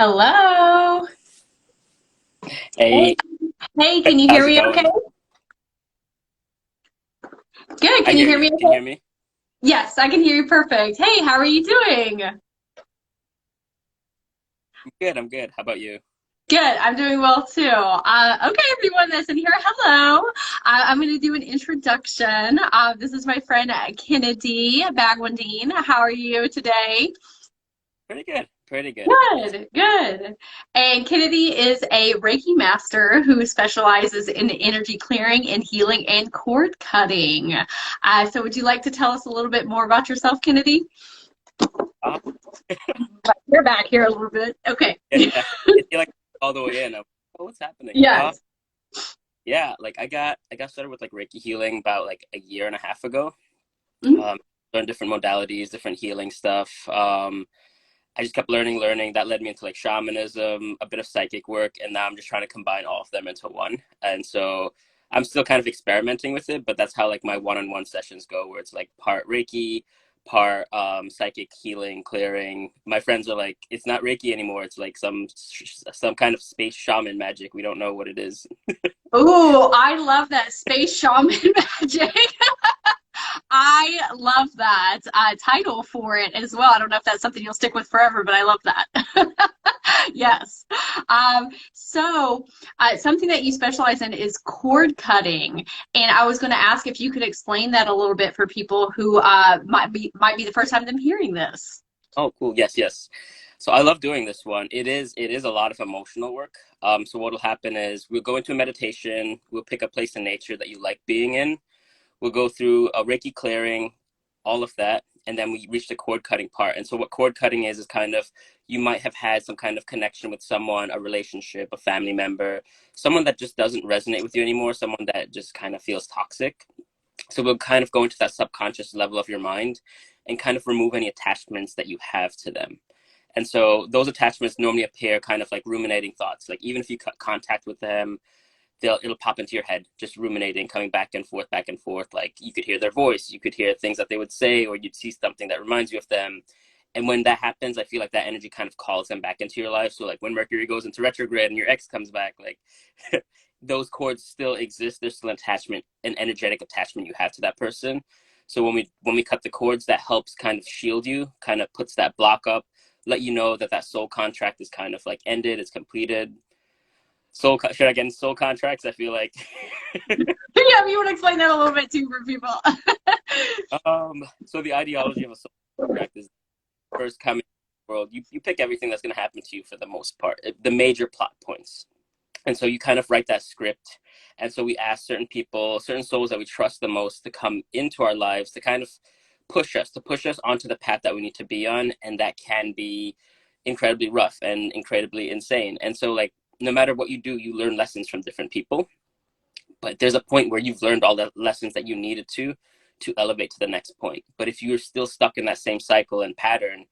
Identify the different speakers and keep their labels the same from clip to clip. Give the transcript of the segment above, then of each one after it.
Speaker 1: Hello. Hey,
Speaker 2: Hey,
Speaker 1: hey, can you hear
Speaker 2: how's it
Speaker 1: me okay?
Speaker 2: going?
Speaker 1: Good.
Speaker 2: I
Speaker 1: Can you
Speaker 2: hear
Speaker 1: hear
Speaker 2: you.
Speaker 1: me
Speaker 2: Can you
Speaker 1: okay?
Speaker 2: hear me?
Speaker 1: Yes, I can hear you perfect. Hey, how are you doing?
Speaker 2: I'm good. I'm good. How about you?
Speaker 1: Good. I'm doing well too. Okay, everyone that's in here, hello. I'm going to do an introduction. This is my friend Kennedy Bagwandine. How are you today?
Speaker 2: Pretty good. Pretty good.
Speaker 1: Good, good. And Kennedy is a Reiki master who specializes in energy clearing and healing and cord cutting. So would you like to tell us a little bit more about yourself, Kennedy?
Speaker 2: Uh,
Speaker 1: You're back here a little bit. Okay.
Speaker 2: yeah, yeah. You're like all the way in. Oh, what's happening?
Speaker 1: Yes.
Speaker 2: Yeah. Like I got started with like Reiki healing about like a year and a half ago.
Speaker 1: Mhm.
Speaker 2: Um, Learned different modalities, different healing stuff. I just kept learning. That led me into like shamanism, a bit of psychic work, and now I'm just trying to combine all of them into one. And so I'm still kind of experimenting with it, but that's how like my one-on-one sessions go, where it's like part Reiki, part psychic healing, clearing. My friends are like, it's not Reiki anymore. It's like some kind of space shaman magic. We don't know what it is.
Speaker 1: Ooh, I love that space shaman magic. I love that title for it as well. I don't know if that's something you'll stick with forever, but I love that. Yes. Something that you specialize in is cord cutting, and I was going to ask if you could explain that a little bit for people who might be the first time them hearing this.
Speaker 2: Oh, cool. Yes, yes. So I love doing this one. It is a lot of emotional work. So what'll happen is we'll go into a meditation. We'll pick a place in nature that you like being in. We'll go through a Reiki clearing, all of that, and then we reach the cord cutting part. And so what cord cutting is kind of you might have had some kind of connection with someone, a relationship, a family member, someone that just doesn't resonate with you anymore, someone that just kind of feels toxic. So we'll kind of go into that subconscious level of your mind and kind of remove any attachments that you have to them. And so those attachments normally appear kind of like ruminating thoughts. Like even if you cut contact with them, it'll pop into your head, just ruminating, coming back and forth, back and forth. Like you could hear their voice, you could hear things that they would say, or you'd see something that reminds you of them. And when that happens, I feel like that energy kind of calls them back into your life. So like when Mercury goes into retrograde and your ex comes back, like those cords still exist. There's still attachment, an energetic attachment you have to that person. So when we cut the cords, that helps kind of shield you, kind of puts that block up, let you know that that soul contract is kind of like ended, it's completed. Should I get into soul contracts? I feel like
Speaker 1: Yeah, if you want to explain that a little bit too for people.
Speaker 2: so the ideology of a soul contract is first coming to the world. You pick everything that's going to happen to you for the most part, the major plot points. And so you kind of write that script. And so we ask certain people, certain souls that we trust the most to come into our lives to kind of push us onto the path that we need to be on. And that can be incredibly rough and incredibly insane. And so like no matter what you do, you learn lessons from different people. But there's a point where you've learned all the lessons that you needed to elevate to the next point. But if you're still stuck in that same cycle and pattern,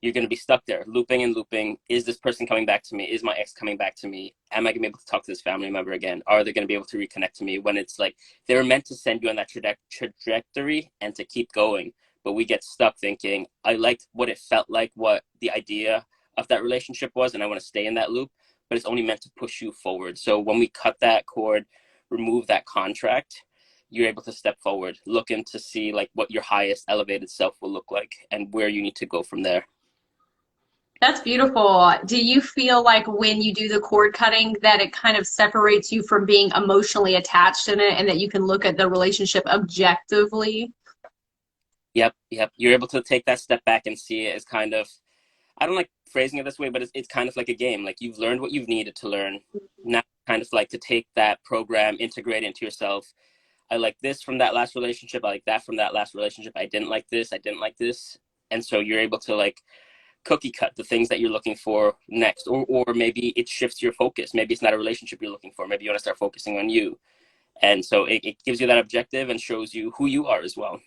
Speaker 2: you're going to be stuck there, looping and looping. Is this person coming back to me? Is my ex coming back to me? Am I going to be able to talk to this family member again? Are they going to be able to reconnect to me? When it's like they were meant to send you on that trajectory and to keep going, but we get stuck thinking, I liked what it felt like, what the idea of that relationship was, and I want to stay in that loop, but it's only meant to push you forward. So when we cut that cord, remove that contract, you're able to step forward, look in to see like what your highest elevated self will look like and where you need to go from there.
Speaker 1: That's beautiful. Do you feel like when you do the cord cutting that it kind of separates you from being emotionally attached in it and that you can look at the relationship objectively?
Speaker 2: Yep, yep. You're able to take that step back and see it as kind of, I don't like phrasing it this way, but it's kind of like a game. Like you've learned what you've needed to learn. Now, kind of like to take that program, integrate it into yourself. I like this from that last relationship. I like that from that last relationship. I didn't like this. I didn't like this. And so you're able to like cookie cut the things that you're looking for next. Or maybe it shifts your focus. Maybe it's not a relationship you're looking for. Maybe you want to start focusing on you. And so it gives you that objective and shows you who you are as well.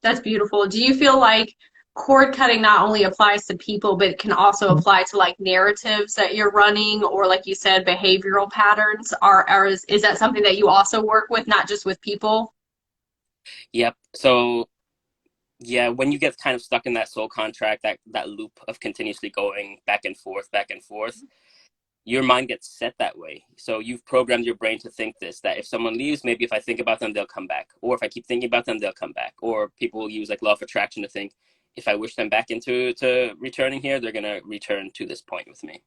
Speaker 1: That's beautiful. Do you feel like cord cutting not only applies to people, but can also apply to like narratives that you're running or like you said, behavioral patterns? Is that something that you also work with, not just with people?
Speaker 2: Yep. So Yeah, when you get kind of stuck in that soul contract, that loop of continuously going back and forth, your mind gets set that way. So you've programmed your brain to think this, that if someone leaves, maybe if I think about them, they'll come back. Or if I keep thinking about them, they'll come back. Or people will use like law of attraction to think, if I wish them back into to returning here, they're gonna return to this point with me.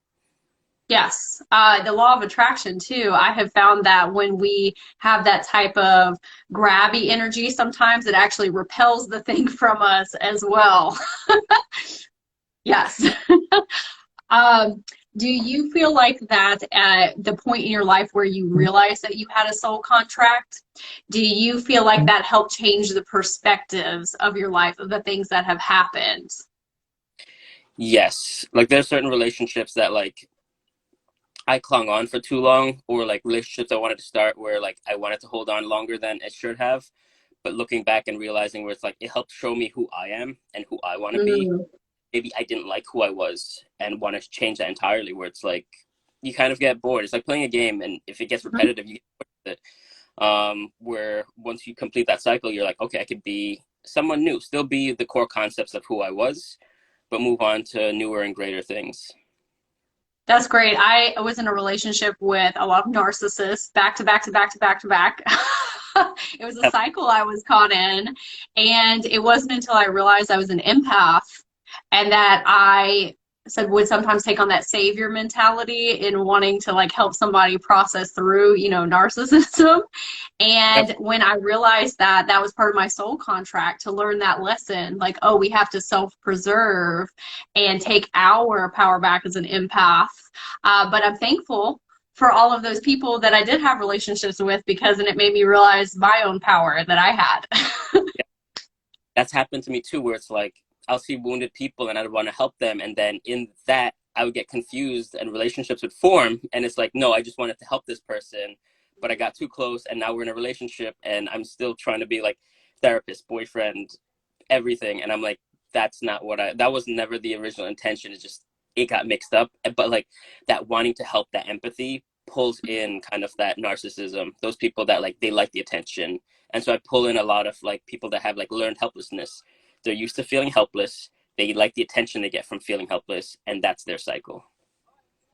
Speaker 1: Yes, the law of attraction too. I have found that when we have that type of grabby energy, sometimes it actually repels the thing from us as well. Yes. Um, do you feel like that at the point in your life where you realized that you had a soul contract, do you feel like that helped change the perspectives of your life, of the things that have happened?
Speaker 2: Yes. Like there's certain relationships that like I clung on for too long, or like relationships I wanted to start where like I wanted to hold on longer than it should have. But looking back and realizing where it's like it helped show me who I am and who I want to be.
Speaker 1: Mm,
Speaker 2: Maybe I didn't like who I was and want to change that entirely. Where it's like you kind of get bored. It's like playing a game, and if it gets repetitive, you get bored with it. Where once you complete that cycle, you're like, okay, I could be someone new, still be the core concepts of who I was, but move on to newer and greater things.
Speaker 1: that's great. I was in a relationship with a lot of narcissists, back to back to back to back to back. It was a cycle I was caught in, and it wasn't until I realized I was an empath and that I said would sometimes take on that savior mentality in wanting to like help somebody process through, narcissism.
Speaker 2: Yep.
Speaker 1: And when I realized that that was part of my soul contract to learn that lesson, like, oh, we have to self-preserve and take our power back as an empath. But I'm thankful for all of those people that I did have relationships with because then it made me realize my own power that I had.
Speaker 2: That's happened to me too, where it's like I'll see wounded people and I'd want to help them, and then in that I would get confused and relationships would form, and it's like, no, I just wanted to help this person, but I got too close, and now we're in a relationship, and I'm still trying to be like therapist, boyfriend, everything, and I'm like, that's not what I. That was never the original intention. It's just it got mixed up, but like that wanting to help, that empathy pulls in kind of that narcissism. Those people that like they like the attention, and so I pull in a lot of like people that have like learned helplessness. They're used to feeling helpless. They like the attention they get from feeling helpless, and that's their cycle.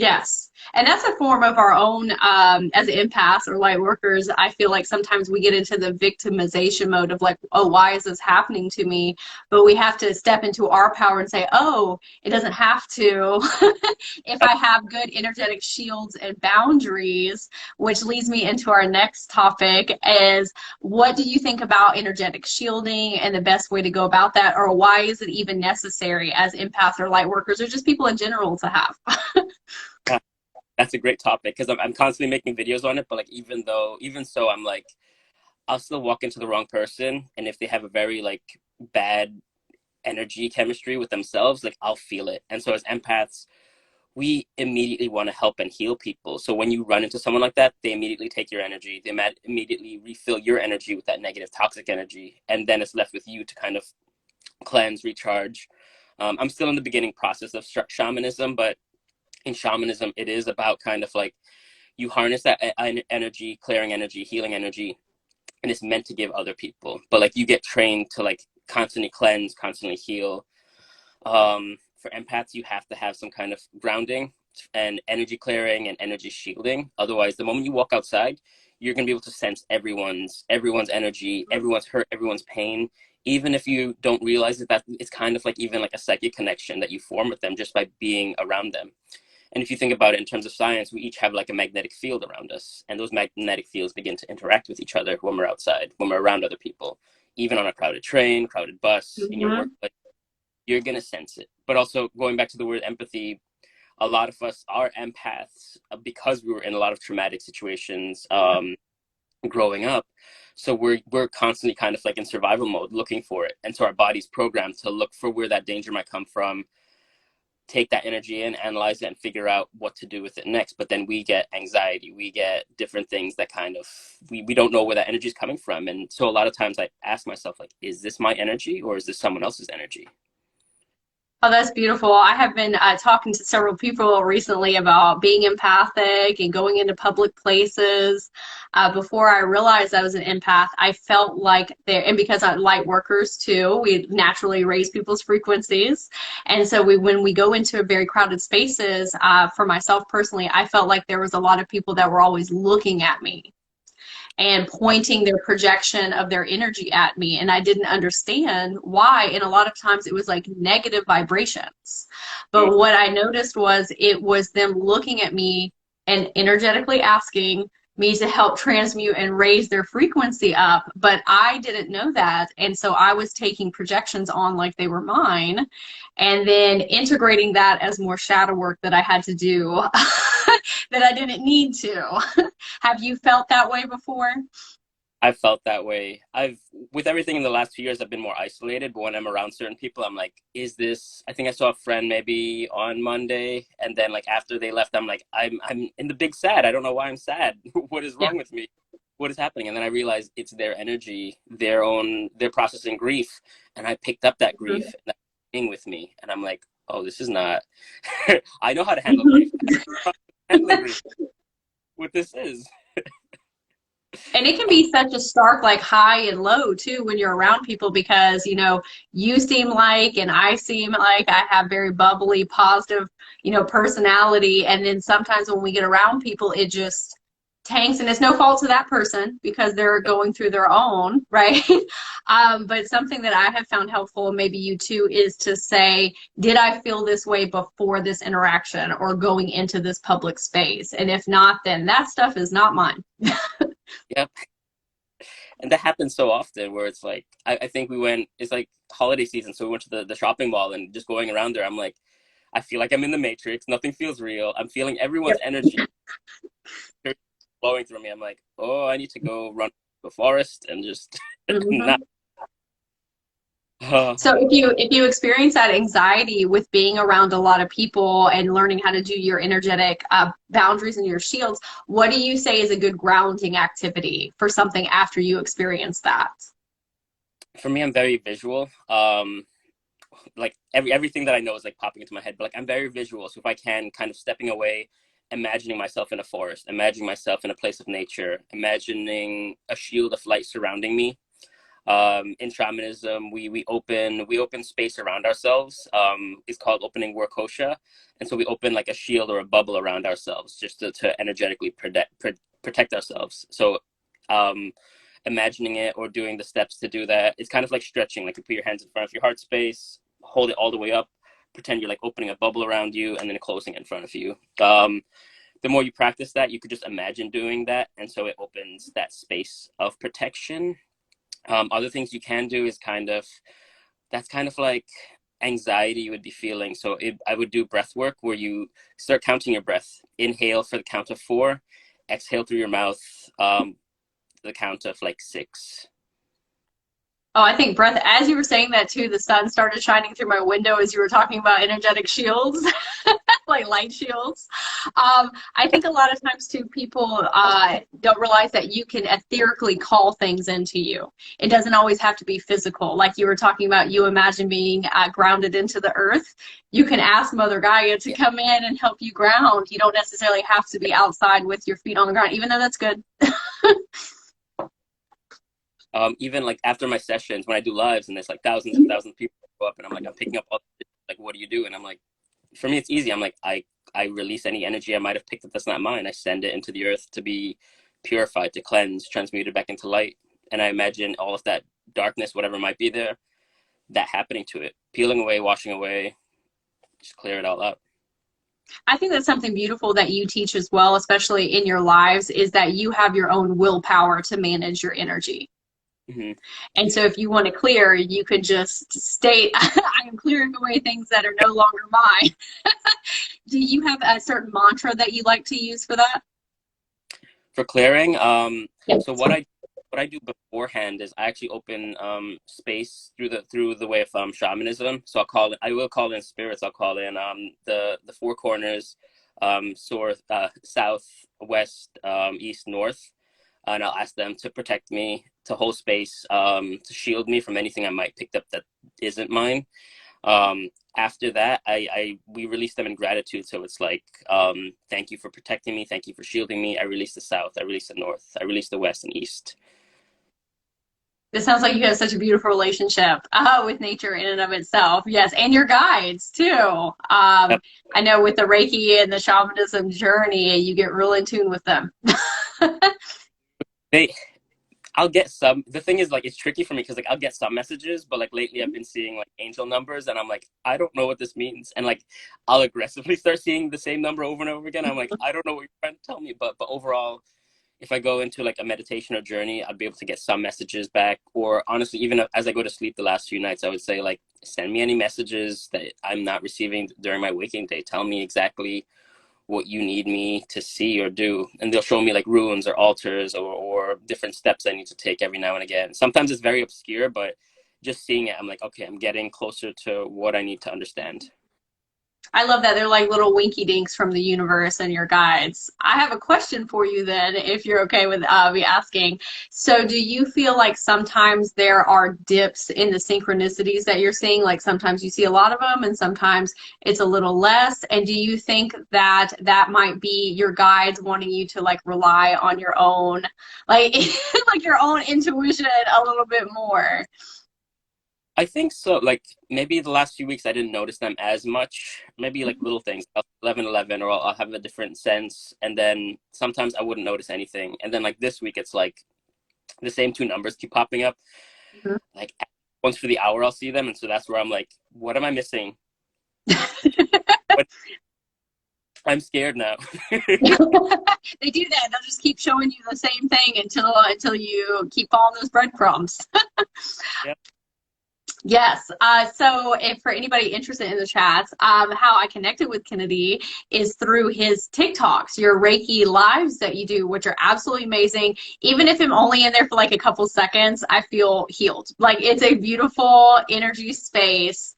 Speaker 1: Yes. And that's a form of our own, as empaths or light workers. I feel like sometimes we get into the victimization mode of like, oh, why is this happening to me? But we have to step into our power and say, oh, it doesn't have to. If I have good energetic shields and boundaries, which leads me into our next topic is what do you think about energetic shielding and the best way to go about that? Or why is it even necessary as empaths or light workers or just people in general to have?
Speaker 2: That's a great topic because I'm constantly making videos on it. But like even so, I'm like I'll still walk into the wrong person, and if they have a very like bad energy chemistry with themselves, like I'll feel it. And so as empaths, we immediately want to help and heal people. So when you run into someone like that, they immediately take your energy. They immediately refill your energy with that negative, toxic energy, and then it's left with you to kind of cleanse, recharge. I'm still in the beginning process of shamanism, but in shamanism, it is about kind of like you harness that energy, clearing energy, healing energy, and it's meant to give other people. But like you get trained to like constantly cleanse, constantly heal. For empaths, you have to have some kind of grounding and energy clearing and energy shielding. Otherwise, the moment you walk outside, you're gonna be able to sense everyone's energy, everyone's hurt, everyone's pain. Even if you don't realize it, that it's kind of like even like a psychic connection that you form with them just by being around them. And if you think about it in terms of science, we each have like a magnetic field around us, and those magnetic fields begin to interact with each other when we're outside, when we're around other people, even on a crowded train, crowded bus, in your
Speaker 1: Mhm.
Speaker 2: workplace, you're gonna sense it. But also going back to the word empathy, a lot of us are empaths because we were in a lot of traumatic situations growing up. So we're constantly kind of like in survival mode, looking for it, and so our body's programmed to look for where that danger might come from, take that energy in, analyze it, and figure out what to do with it next. But then we get anxiety, we get different things that kind of we don't know where that energy is coming from. And so a lot of times I ask myself, like, is this my energy or is this someone else's energy?
Speaker 1: Oh, that's beautiful. I have been talking to several people recently about being empathic and going into public places. Before I realized I was an empath, I felt like there, and because I'm light workers too, we naturally raise people's frequencies. And so when we go into very crowded spaces, for myself personally, I felt like there was a lot of people that were always looking at me and pointing their projection of their energy at me. And I didn't understand why. And a lot of times it was like negative vibrations.
Speaker 2: Mm,
Speaker 1: But what I noticed was it was them looking at me and energetically asking me to help transmute and raise their frequency up. But I didn't know that. And so I was taking projections on like they were mine and then integrating that as more shadow work that I had to do that I didn't need to. Have you felt that way before?
Speaker 2: I've felt that way. With everything in the last 2 years, I've been more isolated. But when I'm around certain people, I'm like, is this? I think I saw a friend maybe on Monday, and then like after they left, I'm like, I'm in the big sad. I don't know why I'm sad. What is
Speaker 1: Yeah.
Speaker 2: wrong with me? What is happening? And then I realized it's their energy, they're processing grief, and I picked up that grief
Speaker 1: Mhm.
Speaker 2: and that's being with me, and I'm like, oh, this is not. I know how to handle grief.
Speaker 1: Mhm.
Speaker 2: Handling grief. What this is.
Speaker 1: And it can be such a stark, like high and low too, when you're around people because, you seem like, and I seem like I have very bubbly, positive, personality. And then sometimes when we get around people, it just tanks, and it's no fault to that person because they're going through their own, right? But something that I have found helpful, maybe you too, is to say, did I feel this way before this interaction or going into this public space? And if not, then that stuff is not mine.
Speaker 2: Yep. And that happens so often where it's like I think it's like holiday season, so we went to the shopping mall and just going around there, I'm like, I feel like I'm in the Matrix, nothing feels real, I'm feeling everyone's energy flowing through me. I'm like, oh, I need to go run the forest and just not.
Speaker 1: Mhm. So if you experience that anxiety with being around a lot of people and learning how to do your energetic boundaries and your shields, what do you say is a good grounding activity for something after you experience that?
Speaker 2: For me, I'm very visual. Like everything that I know is like popping into my head, but like I'm very visual, so if I can, kind of stepping away, imagining myself in a forest, imagining myself in a place of nature, imagining a shield of light surrounding me. In shamanism, we open space around ourselves. It's called opening workosha, and so we open like a shield or a bubble around ourselves just to energetically protect ourselves. So um, imagining it or doing the steps to do that, it's kind of like stretching. Like you put your hands in front of your heart space, hold it all the way up, pretend you're like opening a bubble around you, and then closing it in front of you. The more you practice that, you could just imagine doing that, and so it opens that space of protection. Other things you can do is that's kind of like anxiety you would be feeling. So I would do breath work where you start counting your breath. Inhale for the count of 4, exhale through your mouth, the count of like 6.
Speaker 1: Oh, I think breath, as you were saying that too, the sun started shining through my window as you were talking about energetic shields, like light shields. I think a lot of times too, people don't realize that you can etherically call things into you. It doesn't always have to be physical. Like you were talking about, you imagine being grounded into the earth. You can ask Mother Gaia to
Speaker 2: Yeah.
Speaker 1: come in and help you ground. You don't necessarily have to be outside with your feet on the ground, even though that's good.
Speaker 2: Even like after my sessions when I do lives and there's like thousands and thousands of people go up and I'm like, I'm picking up all like, what do you do? And I'm like, for me it's easy. I'm like, I release any energy I might have picked up that's not mine. I send it into the earth to be purified, to cleanse, transmuted back into light. And I imagine all of that darkness, whatever might be there, that happening to it, peeling away, washing away, just clear it all out.
Speaker 1: I think that's something beautiful that you teach as well, especially in your lives, is that you have your own willpower to manage your energy.
Speaker 2: Mm-hmm.
Speaker 1: And so if you want to clear, you could just state, I am clearing away things that are no longer mine. Do you have a certain mantra that you like to use for that?
Speaker 2: For clearing,
Speaker 1: Yes.
Speaker 2: so what I do beforehand is I actually open space through the way of shamanism. So I will call in spirits. I'll call in the four corners, south, west, east, north, and I'll ask them to protect me, to hold space, to shield me from anything I might pick up that isn't mine. after that, we release them in gratitude. So it's like, thank you for protecting me, thank you for shielding me. I release the South, I release the North, I release the West and East.
Speaker 1: It sounds like you have such a beautiful relationship with nature in and of itself. Yes, and your guides too.
Speaker 2: Yep.
Speaker 1: I know with the Reiki and the shamanism journey, you get real in tune with them.
Speaker 2: They I'll get some. The thing is, like, it's tricky for me because, like, I'll get some messages, but like lately I've been seeing like angel numbers, and I'm like, I don't know what this means, and like I'll aggressively start seeing the same number over and over again. I'm like, I don't know what you're trying to tell me, but overall, if I go into like a meditation or journey, I'd be able to get some messages back. Or honestly, even as I go to sleep the last few nights, I would say like, send me any messages that I'm not receiving during my waking day. Tell me exactly what you need me to see or do, and they'll show me like runes or altars or different steps I need to take every now and again. Sometimes it's very obscure, but just seeing it, I'm like, okay, I'm getting closer to what I need to understand.
Speaker 1: I love that. They're like little winky dinks from the universe and your guides. I have a question for you then, if you're okay with me asking. So, do you feel like sometimes there are dips in the synchronicities that you're seeing? Like sometimes you see a lot of them and sometimes it's a little less. And do you think that that might be your guides wanting you to like rely on your own, like, like your own intuition a little bit more?
Speaker 2: I think so. Like maybe the last few weeks I didn't notice them as much. Maybe like little things, 11:11, or I'll have a different sense, and then sometimes I wouldn't notice anything. And then like this week, it's like the same two numbers keep popping up.
Speaker 1: Mhm.
Speaker 2: Like once for the hour, I'll see them, and so that's where I'm like, what am I missing? What I'm scared now.
Speaker 1: They do that. They'll just keep showing you the same thing until you keep following those breadcrumbs.
Speaker 2: Yep.
Speaker 1: Yes. So, if for anybody interested in the chats, how I connected with Kennedy is through his TikToks, your Reiki lives that you do, which are absolutely amazing. Even if I'm only in there for like a couple seconds, I feel healed. Like it's a beautiful energy space.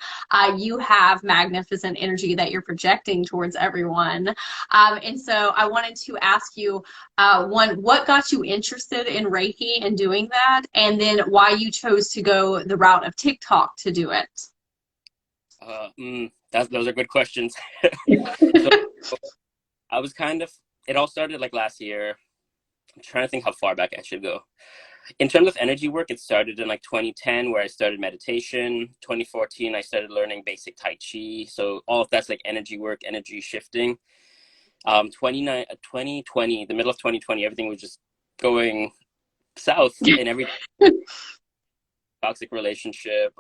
Speaker 1: You have magnificent energy that you're projecting towards everyone. And so, I wanted to ask you one, what got you interested in Reiki and doing that? And then why you chose to go the route of TikTok to do it?
Speaker 2: Those are good questions. So I was kind of, it all started like last year. I'm trying to think how far back I should go. In terms of energy work, it started in like 2010 where I started meditation. 2014, I started learning basic Tai Chi. So all of that's like energy work, energy shifting. 2020, the middle of 2020, everything was just going south in every toxic relationship.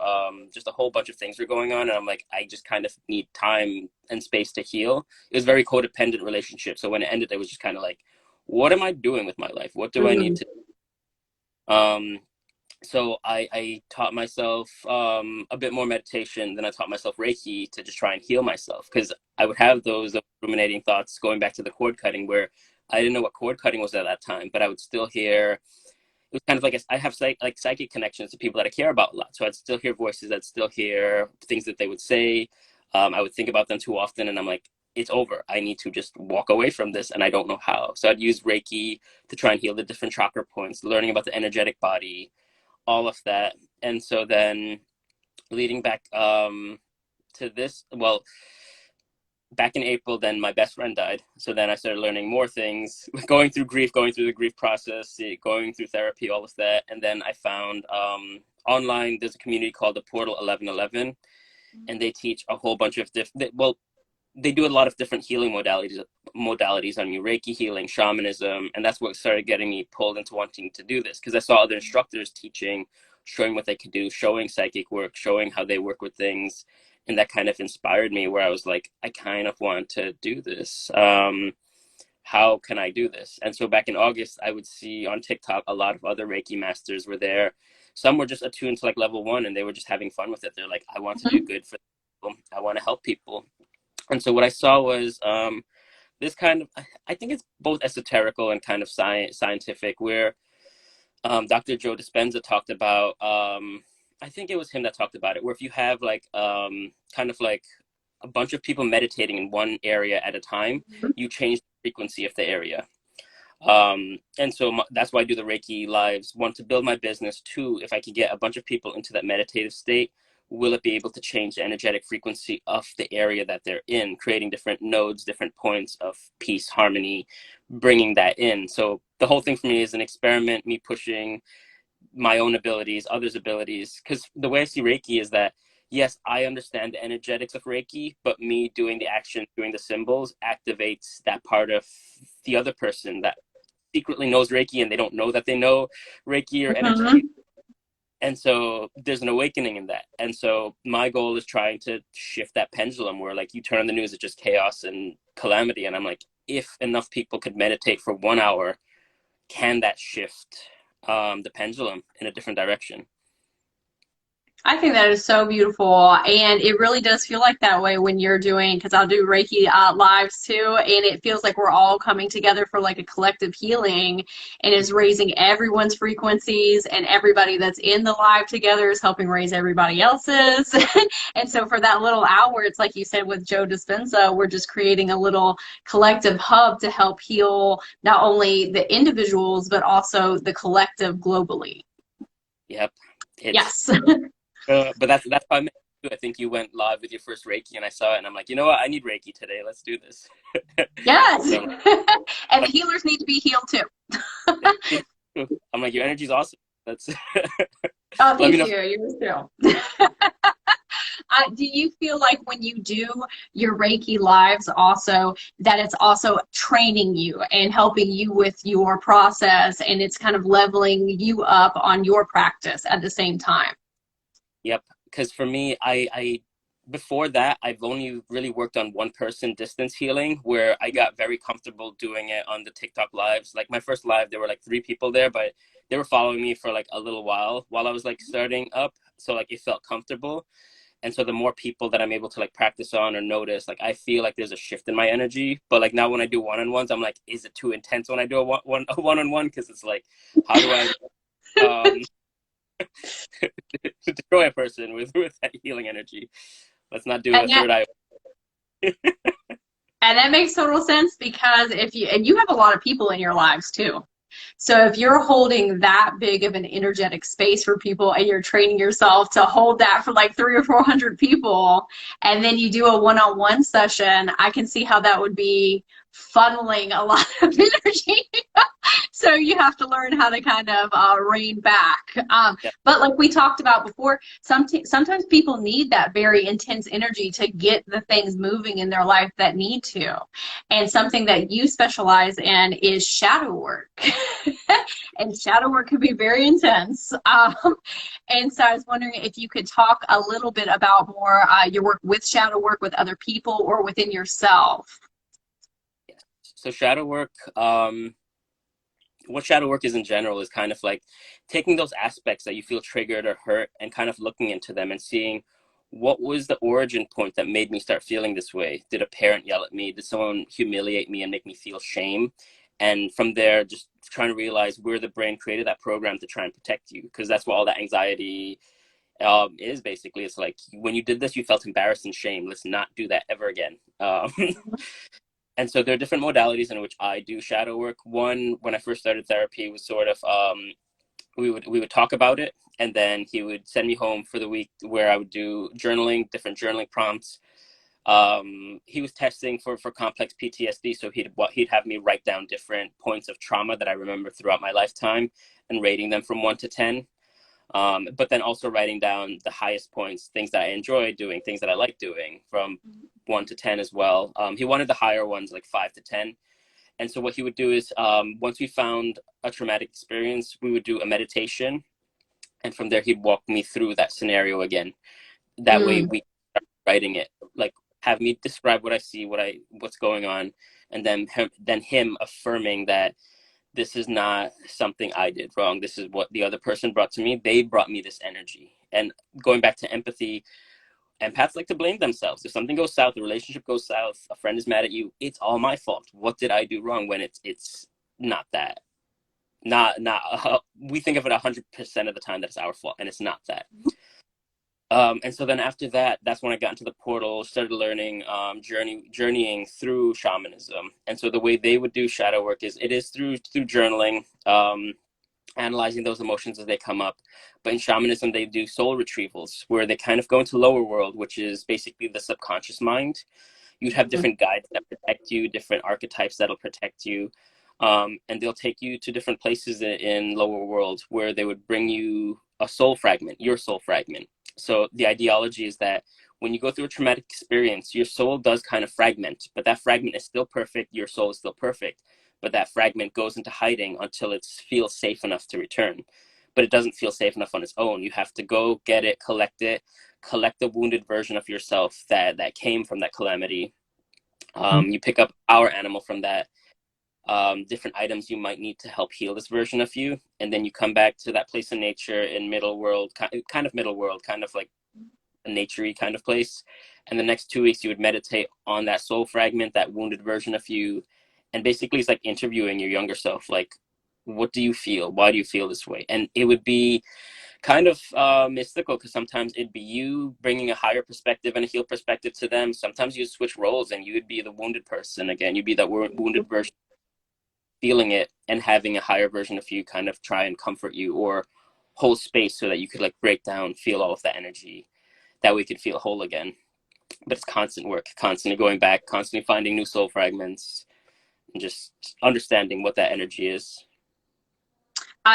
Speaker 2: Just a whole bunch of things were going on, and I'm like, I just kind of need time and space to heal. It was a very codependent relationship, so when it ended, it was just kind of like, what am I doing with my life? What do I need
Speaker 1: Mm,
Speaker 2: to? Um, so I taught myself a bit more meditation. Then I taught myself Reiki to just try and heal myself because I would have those ruminating thoughts going back to the cord cutting where I didn't know what cord cutting was at that time, but I would still hear it was kind of like I have like psychic connections to people that I care about a lot. So I'd still hear voices, I'd still hear things that they would say. I would think about them too often, and I'm like, it's over. I need to just walk away from this, and I don't know how. So I'd use Reiki to try and heal the different chakra points, learning about the energetic body, all of that. And so then leading back to this, well, back in April, then my best friend died. So then I started learning more things, going through grief, going through the grief process, going through therapy, all of that. And then I found online, there's a community called the Portal 1111, and they teach a whole bunch of different, well, they do a lot of different healing modalities on you, Reiki healing, shamanism. And that's what started getting me pulled into wanting to do this because I saw other instructors teaching, showing what they could do, showing psychic work, showing how they work with things. And that kind of inspired me where I was like, I kind of want to do this. How can I do this? And so back in August, I would see on TikTok a lot of other Reiki masters were there. Some were just attuned to like level one and they were just having fun with it. They're like, I want to do good for people. I want to help people. And so what I saw was this kind of, I think it's both esoterical and kind of scientific, where Dr. Joe Dispenza talked about, I think it was him that talked about it, where if you have like kind of like a bunch of people meditating in one area at a time, you change the frequency of the area. And so that's why I do the Reiki lives. One, to build my business. Two, if I could get a bunch of people into that meditative state will it be able to change the energetic frequency of the area that they're in, creating different nodes, different points of peace, harmony, bringing that in. So the whole thing for me is an experiment, me pushing my own abilities, others' abilities. Because the way I see Reiki is that, yes, I understand the energetics of Reiki, but me doing the action, doing the symbols activates that part of the other person that secretly knows Reiki and they don't know that they know Reiki or energy.
Speaker 1: Mhm.
Speaker 2: And so there's an awakening in that. And so my goal is trying to shift that pendulum where, like, you turn on the news, it's just chaos and calamity. And I'm like, if enough people could meditate for 1 hour, can that shift the pendulum in a different direction?
Speaker 1: I think that is so beautiful. And it really does feel like that way when you're doing, because I'll do Reiki lives too. And it feels like we're all coming together for like a collective healing and is raising everyone's frequencies. And everybody that's in the live together is helping raise everybody else's. And so for that little hour, it's like you said with Joe Dispenza, we're just creating a little collective hub to help heal not only the individuals, but also the collective globally.
Speaker 2: Yep. It's
Speaker 1: Yes.
Speaker 2: but that's how I met you. I think you went live with your first Reiki, and I saw it, and I'm like, you know what? I need Reiki today. Let's do this.
Speaker 1: Yes.
Speaker 2: So
Speaker 1: And the
Speaker 2: like,
Speaker 1: healers need to be healed too.
Speaker 2: thank you. I'm like, your energy's awesome. That's
Speaker 1: Oh,
Speaker 2: let me
Speaker 1: thank
Speaker 2: know.
Speaker 1: you. Yours too. Do you feel like when you do your Reiki lives also that it's also training you and helping you with your process and it's kind of leveling you up on your practice at the same time?
Speaker 2: Yep. Because for me, I before that, I've only really worked on one person distance healing where I got very comfortable doing it on the TikTok lives. Like my first live, there were like 3 people there, but they were following me for like a little while I was like starting up. So like it felt comfortable. And so the more people that I'm able to like practice on or notice, like I feel like there's a shift in my energy. But like now when I do one-on-ones, I'm like, is it too intense when I do a one-on-one? Because it's like, how do I um destroy a person with that healing energy? Let's not do a
Speaker 1: And that
Speaker 2: third eye.
Speaker 1: and that makes total sense because if you and you have a lot of people in your lives too. So if you're holding that big of an energetic space for people and you're training yourself to hold that for like 300 or 400 people, and then you do a one-on-one session, I can see how that would be funneling a lot of energy. So you have to learn how to kind of rein back.
Speaker 2: Yeah.
Speaker 1: But like we talked about before, sometimes people need that very intense energy to get the things moving in their life that need to. And something that you specialize in is shadow work. And shadow work can be very intense. And so I was wondering if you could talk a little bit about more your work with shadow work with other people or within yourself.
Speaker 2: So shadow work, what shadow work is in general is kind of like taking those aspects that you feel triggered or hurt and kind of looking into them and seeing what was the origin point that made me start feeling this way. Did a parent yell at me? Did someone humiliate me and make me feel shame? And from there, just trying to realize where the brain created that program to try and protect you, because that's what all that anxiety is basically. It's like when you did this, you felt embarrassed and shame. Let's not do that ever again. And so there are different modalities in which I do shadow work. One, when I first started therapy, was sort of we would talk about it, and then he would send me home for the week where I would do journaling, different journaling prompts. He was testing for complex PTSD, so he'd have me write down different points of trauma that I remember throughout my lifetime and rating them from 1 to 10. But then also writing down the highest points, things that I enjoy doing, things that I like doing from 1 to 10 as well. He wanted the higher ones, like 5 to 10. And so what he would do is once we found a traumatic experience, we would do a meditation. And from there, he'd walk me through that scenario again. That way
Speaker 1: Mm.
Speaker 2: we start writing it, like have me describe what I see, what's going on. And then him affirming that this is not something I did wrong. This is what the other person brought to me. They brought me this energy. And going back to empathy, empaths like to blame themselves. If something goes south, a relationship goes south, a friend is mad at you, it's all my fault. What did I do wrong? When it's not that. We think of it 100% of the time that it's our fault, and it's not that. And so then after that, that's when I got into the portal, started learning, journeying through shamanism. And so the way they would do shadow work is through journaling. analyzing those emotions as they come up. But in shamanism, they do soul retrievals, where they kind of go into lower world, which is basically the subconscious mind. You'd have different guides that protect you, different archetypes that'll protect you. And they'll take you to different places in lower world where they would bring you a soul fragment, your soul fragment. So the ideology is that when you go through a traumatic experience, your soul does kind of fragment, but that fragment is still perfect. Your soul is still perfect, but that fragment goes into hiding until it feels safe enough to return. But it doesn't feel safe enough on its own. You have to go get it, collect the wounded version of yourself that came from that calamity. You pick up our animal from that, different items you might need to help heal this version of you, and then you come back to that place in nature in middle world, kind of middle world, kind of like a naturey kind of place. And the next 2 weeks you would meditate on that soul fragment, that wounded version of you, and basically it's like interviewing your younger self, like, what do you feel, why do you feel this way? And it would be kind of mystical, because sometimes it'd be you bringing a higher perspective and a healed perspective to them. Sometimes you switch roles and you would be the wounded person again. You'd be that wounded version, feeling it, and having a higher version of you kind of try and comfort you or hold space so that you could like break down, feel all of that energy, that we could feel whole again. But it's constant work, constantly going back, constantly finding new soul fragments, and just understanding what that energy is.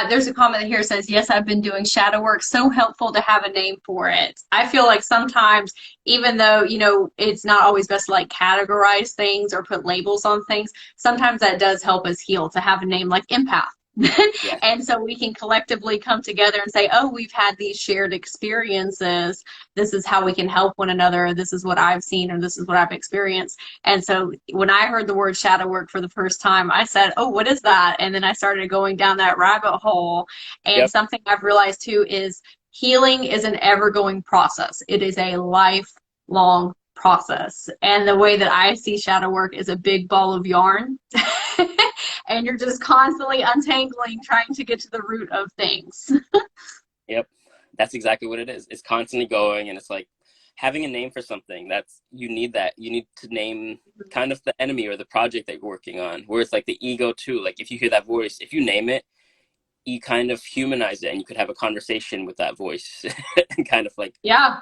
Speaker 1: There's a comment here that says, yes, I've been doing shadow work. So helpful to have a name for it. I feel like sometimes, even though, you know, it's not always best to like categorize things or put labels on things, sometimes that does help us heal to have a name like empath.
Speaker 2: Yeah.
Speaker 1: And so we can collectively come together and say, oh, we've had these shared experiences. This is how we can help one another. This is what I've seen, or this is what I've experienced. And so when I heard the word shadow work for the first time, I said, oh, what is that? And then I started going down that rabbit hole. And
Speaker 2: Yep.
Speaker 1: something I've realized too is healing is an ever-going process. It is a lifelong process. And the way that I see shadow work is a big ball of yarn. And you're just constantly untangling, trying to get to the root of things.
Speaker 2: Yep. That's exactly what it is. It's constantly going, and it's like having a name for something. That's, you need that. You need to name kind of the enemy or the project that you're working on, where it's like the ego too. Like if you hear that voice, if you name it, you kind of humanize it, and you could have a conversation with that voice and kind of like,
Speaker 1: Yeah.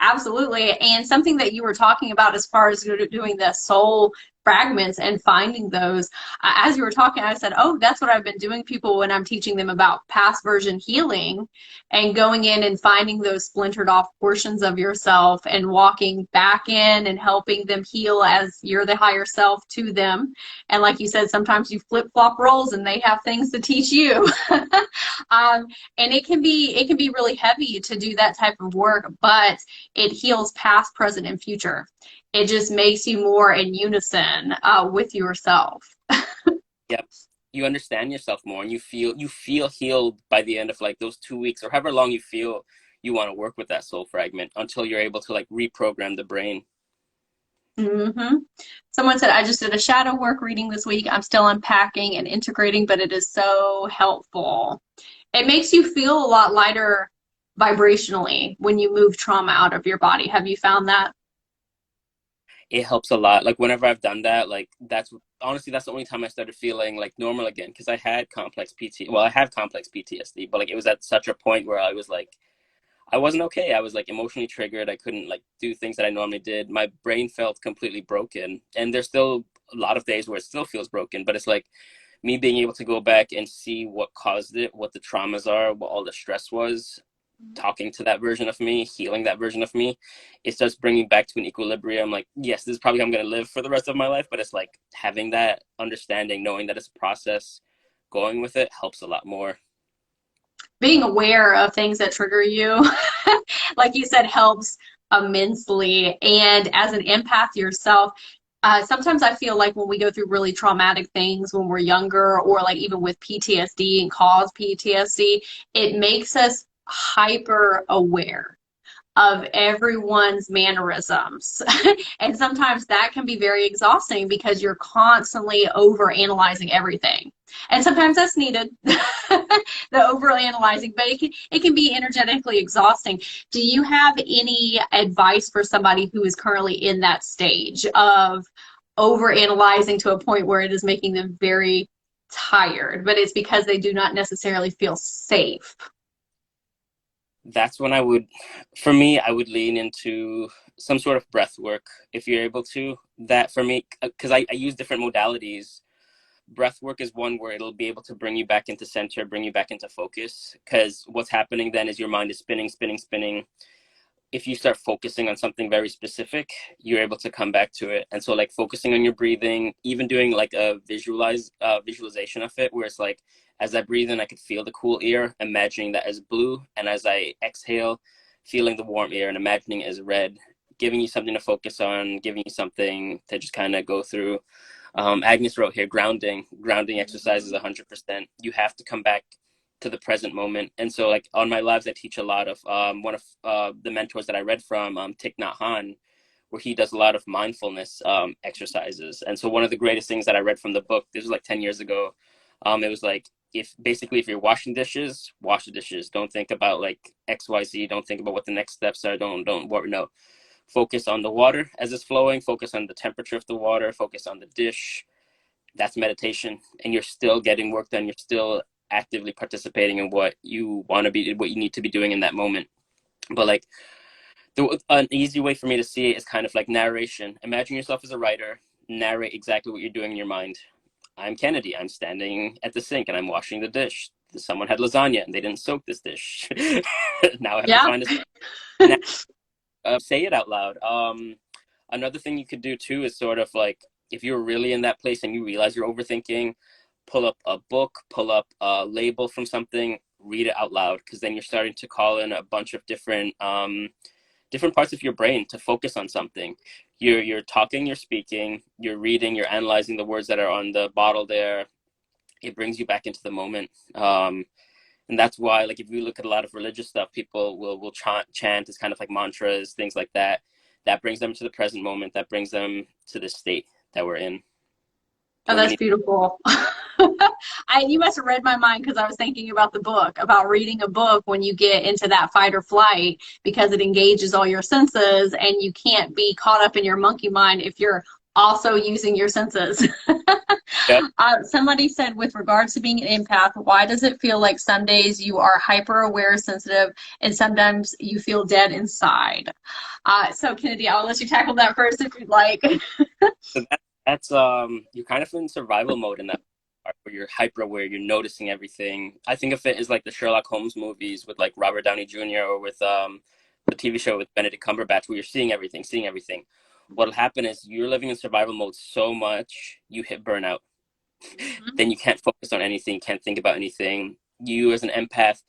Speaker 1: Absolutely. And something that you were talking about as far as doing the soul fragments and finding those, as you were talking, I said, oh, that's what I've been doing people when I'm teaching them about past version healing, and going in and finding those splintered off portions of yourself and walking back in and helping them heal as you're the higher self to them. And like you said, sometimes you flip flop roles and they have things to teach you. And it can be really heavy to do that type of work, but it heals past, present, and future. It just makes you more in unison with yourself.
Speaker 2: yep, you understand yourself more, and you feel healed by the end of like those 2 weeks or however long you feel you want to work with that soul fragment, until you're able to like reprogram the brain.
Speaker 1: Mm-hmm. Someone said, I just did a shadow work reading this week. I'm still unpacking and integrating, but it is so helpful. It makes you feel a lot lighter vibrationally when you move trauma out of your body. Have you found that?
Speaker 2: It helps a lot. Like whenever I've done that, like that's honestly that's the only time I started feeling like normal again, because I had complex PT. Well, I have complex PTSD, but like it was at such a point where I was like, I wasn't okay. I was like emotionally triggered. I couldn't like do things that I normally did. My brain felt completely broken, and there's still a lot of days where it still feels broken. But it's like me being able to go back and see what caused it, what the traumas are, what all the stress was, talking to that version of me, healing that version of me. It's just bringing back to an equilibrium. Like, yes, this is probably how I'm going to live for the rest of my life, but it's like having that understanding, knowing that it's a process, going with it helps a lot more.
Speaker 1: Being aware of things that trigger you, like you said, helps immensely. And as an empath yourself, sometimes I feel like when we go through really traumatic things when we're younger, or like even with PTSD and cause PTSD, it makes us hyper aware of everyone's mannerisms. And sometimes that can be very exhausting because you're constantly over analyzing everything. And sometimes that's needed, the over analyzing, but it can be energetically exhausting. Do you have any advice for somebody who is currently in that stage of over analyzing to a point where it is making them very tired, but it's because they do not necessarily feel safe.
Speaker 2: That's when I would, for me, I would lean into some sort of breath work if you're able to. That for me, because I use different modalities. Breath work is one where it'll be able to bring you back into center, bring you back into focus. Because what's happening then is your mind is spinning, spinning, spinning. If you start focusing on something very specific, you're able to come back to it. And so like focusing on your breathing, even doing like a visualization of it, where it's like, as I breathe in, I could feel the cool air, imagining that as blue. And as I exhale, feeling the warm air and imagining it as red, giving you something to focus on, giving you something to just kind of go through. Agnes wrote here, grounding exercises 100%. You have to come back to the present moment. And so like on my lives, I teach a lot of one of the mentors that I read from, Thich Nhat Hanh, where he does a lot of mindfulness exercises. And so one of the greatest things that I read from the book, this was like 10 years ago, it was like, if you're washing dishes, wash the dishes. Don't think about like XYZ. Don't think about what the next steps are. Don't worry. No, focus on the water as it's flowing. Focus on the temperature of the water. Focus on the dish. That's meditation. And you're still getting work done. You're still actively participating in what you want to be, what you need to be doing in that moment. But like an easy way for me to see it is kind of like narration. Imagine yourself as a writer, narrate exactly what you're doing in your mind. I'm Kennedy. I'm standing at the sink and I'm washing the dish. Someone had lasagna and they didn't soak this dish. Now I have to
Speaker 1: Yeah.
Speaker 2: find a now, say it out loud. Another thing you could do too is sort of like, if you're really in that place and you realize you're overthinking, pull up a book, pull up a label from something, read it out loud, because then you're starting to call in a bunch of different parts of your brain to focus on something. You're talking, you're speaking, you're reading, you're analyzing the words that are on the bottle there. It brings you back into the moment. And that's why, like, if you look at a lot of religious stuff, people will chant as kind of like mantras, things like that. That brings them to the present moment. That brings them to the state that we're in.
Speaker 1: Oh, that's beautiful. You must have read my mind because I was thinking about the book, about reading a book when you get into that fight or flight, because it engages all your senses and you can't be caught up in your monkey mind if you're also using your senses.
Speaker 2: Yep.
Speaker 1: Somebody said, with regards to being an empath, why does it feel like some days you are hyper aware, sensitive, and sometimes you feel dead inside? So Kennedy, I'll let you tackle that first if you'd like.
Speaker 2: So that's you're kind of in survival mode in that part where you're hyper aware, you're noticing everything. I think of it as like the Sherlock Holmes movies with like Robert Downey Jr. or with the TV show with Benedict Cumberbatch, where you're seeing everything. What'll happen is you're living in survival mode so much you hit burnout. Then you can't focus on anything, can't think about anything. You as an empath,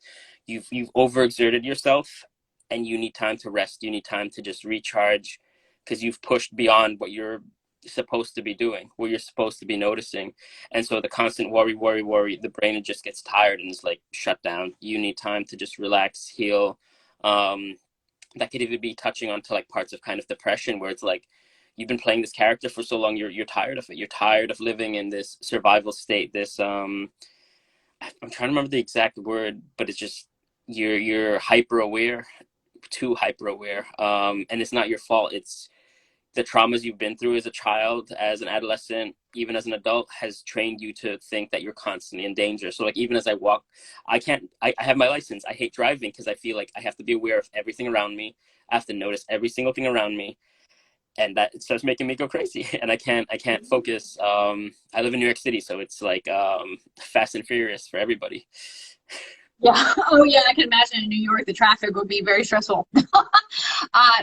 Speaker 2: you've overexerted yourself, and you need time to rest. You need time to just recharge, because you've pushed beyond what you're supposed to be doing, what you're supposed to be noticing. And so the constant worry, the brain just gets tired and is like shut down. You need time to just relax, heal. That could even be touching onto like parts of kind of depression, where it's like you've been playing this character for so long, you're tired of it. You're tired of living in this survival state, this I'm trying to remember the exact word, but it's just you're hyper aware, too hyper aware. And it's not your fault. It's the traumas you've been through as a child, as an adolescent, even as an adult, has trained you to think that you're constantly in danger. So like, even as I walk, I have my license. I hate driving because I feel like I have to be aware of everything around me. I have to notice every single thing around me. And that it starts making me go crazy, and I can't focus. I live in New York City, so it's like Fast and Furious for everybody.
Speaker 1: Yeah. Oh, yeah. I can imagine in New York, the traffic would be very stressful.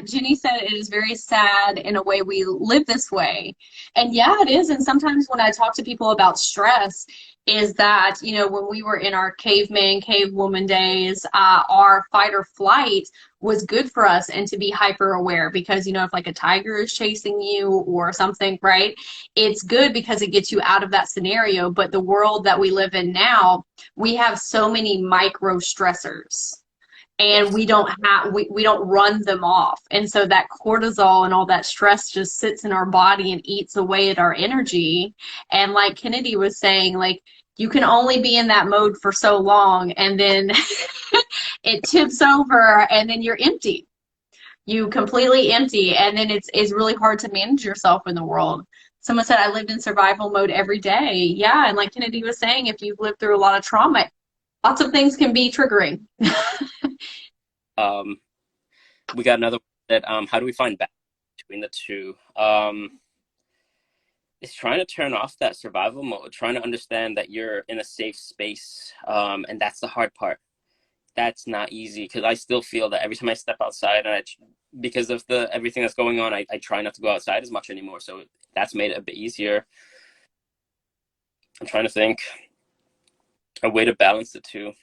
Speaker 1: Jenny said it is very sad in a way we live this way. And yeah, it is. And sometimes when I talk to people about stress, is that, when we were in our caveman, cavewoman days, our fight or flight was good for us, and to be hyper aware because, if like a tiger is chasing you or something, right? It's good because it gets you out of that scenario. But the world that we live in now, we have so many micro stressors, and
Speaker 2: Yes.
Speaker 1: we don't run them off, and so that cortisol and all that stress just sits in our body and eats away at our energy. And like Kennedy was saying, like, you can only be in that mode for so long, and then it tips over and then you're empty. You completely empty, and then it's really hard to manage yourself in the world. Someone said I lived in survival mode every day. Yeah, and like Kennedy was saying, if you've lived through a lot of trauma, lots of things can be triggering.
Speaker 2: Um, we got another one that how do we find balance between the two? It's trying to turn off that survival mode, trying to understand that you're in a safe space, and that's the hard part. That's not easy because I still feel that every time I step outside, and because of the everything that's going on, I try not to go outside as much anymore. So that's made it a bit easier. I'm trying to think a way to balance the two.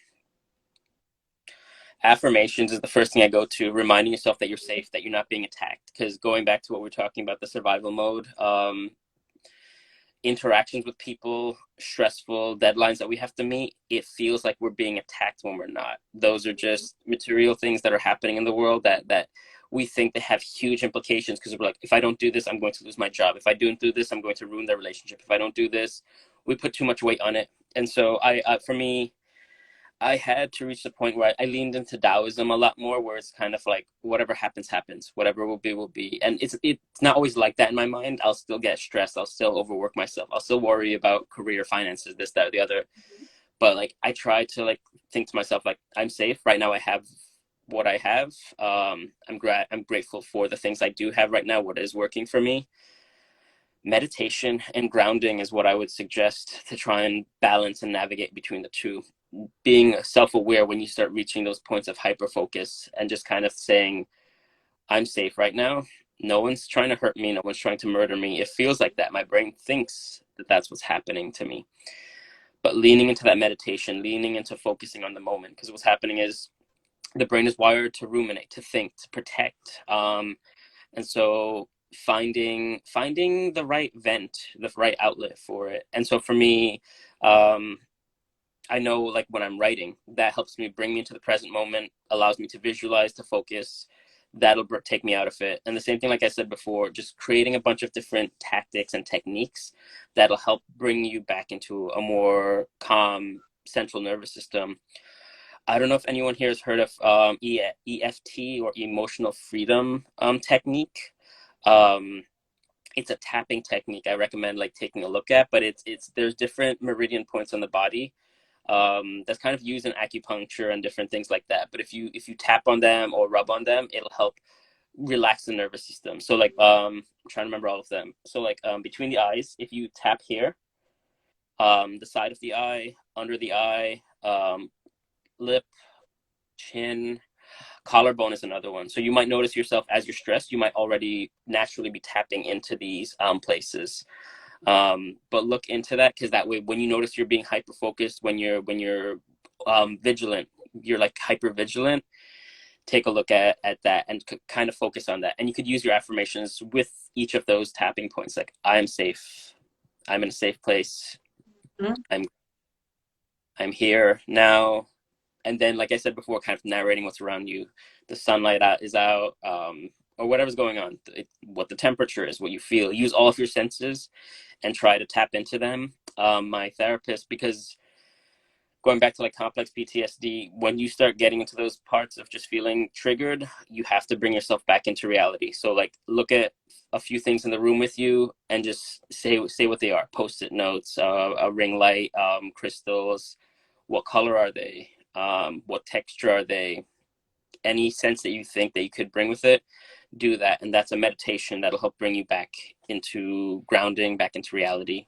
Speaker 2: Affirmations is the first thing I go to, reminding yourself that you're safe, that you're not being attacked. Because going back to what we're talking about, the survival mode, interactions with people, stressful deadlines that we have to meet, it feels like we're being attacked when we're not. Those are just material things that are happening in the world that we think they have huge implications, because we're like, if I don't do this, I'm going to lose my job. If I don't do this, I'm going to ruin their relationship. If I don't do this, we put too much weight on it. And so for me, I had to reach the point where I leaned into Taoism a lot more, where it's kind of like whatever happens, happens. Whatever will be, will be. And it's not always like that in my mind. I'll still get stressed. I'll still overwork myself. I'll still worry about career, finances, this, that, or the other. But like I try to like think to myself, like, I'm safe right now. I have what I have. I'm grateful for the things I do have right now. What is working for me. Meditation and grounding is what I would suggest to try and balance and navigate between the two. Being self-aware when you start reaching those points of hyper focus and just kind of saying, I'm safe right now. No one's trying to hurt me. No one's trying to murder me. It feels like that. My brain thinks that that's what's happening to me. But leaning into that meditation, leaning into focusing on the moment, because what's happening is the brain is wired to ruminate, to think, to protect. And so finding the right vent, the right outlet for it. And so for me, I know like when I'm writing, that helps me bring me into the present moment, allows me to visualize, to focus. That'll take me out of it. And the same thing, like I said before, just creating a bunch of different tactics and techniques that'll help bring you back into a more calm central nervous system. I don't know if anyone here has heard of EFT, or emotional freedom technique. It's a tapping technique I recommend like taking a look at, but it's there's different meridian points on the body that's kind of used in acupuncture and different things like that. But if you tap on them or rub on them, it'll help relax the nervous system. So like I'm trying to remember all of them. So like between the eyes, if you tap here, the side of the eye, under the eye, lip, chin, collarbone is another one. So you might notice yourself as you're stressed, you might already naturally be tapping into these places. But look into that, because that way when you notice you're being hyper focused, when you're vigilant, you're like hyper vigilant, take a look at that and kind of focus on that. And you could use your affirmations with each of those tapping points, like I am safe, I'm in a safe place,
Speaker 1: Mm-hmm.
Speaker 2: I'm here now. And then like I said before, kind of narrating what's around you. The sunlight is out, or whatever's going on, what the temperature is, what you feel. Use all of your senses and try to tap into them. My therapist, because going back to like complex PTSD, when you start getting into those parts of just feeling triggered, you have to bring yourself back into reality. So like look at a few things in the room with you and just say what they are. Post-it notes, a ring light, crystals. What color are they? What texture are they? Any sense that you think that you could bring with it, do that. And that's a meditation that'll help bring you back into grounding, back into reality.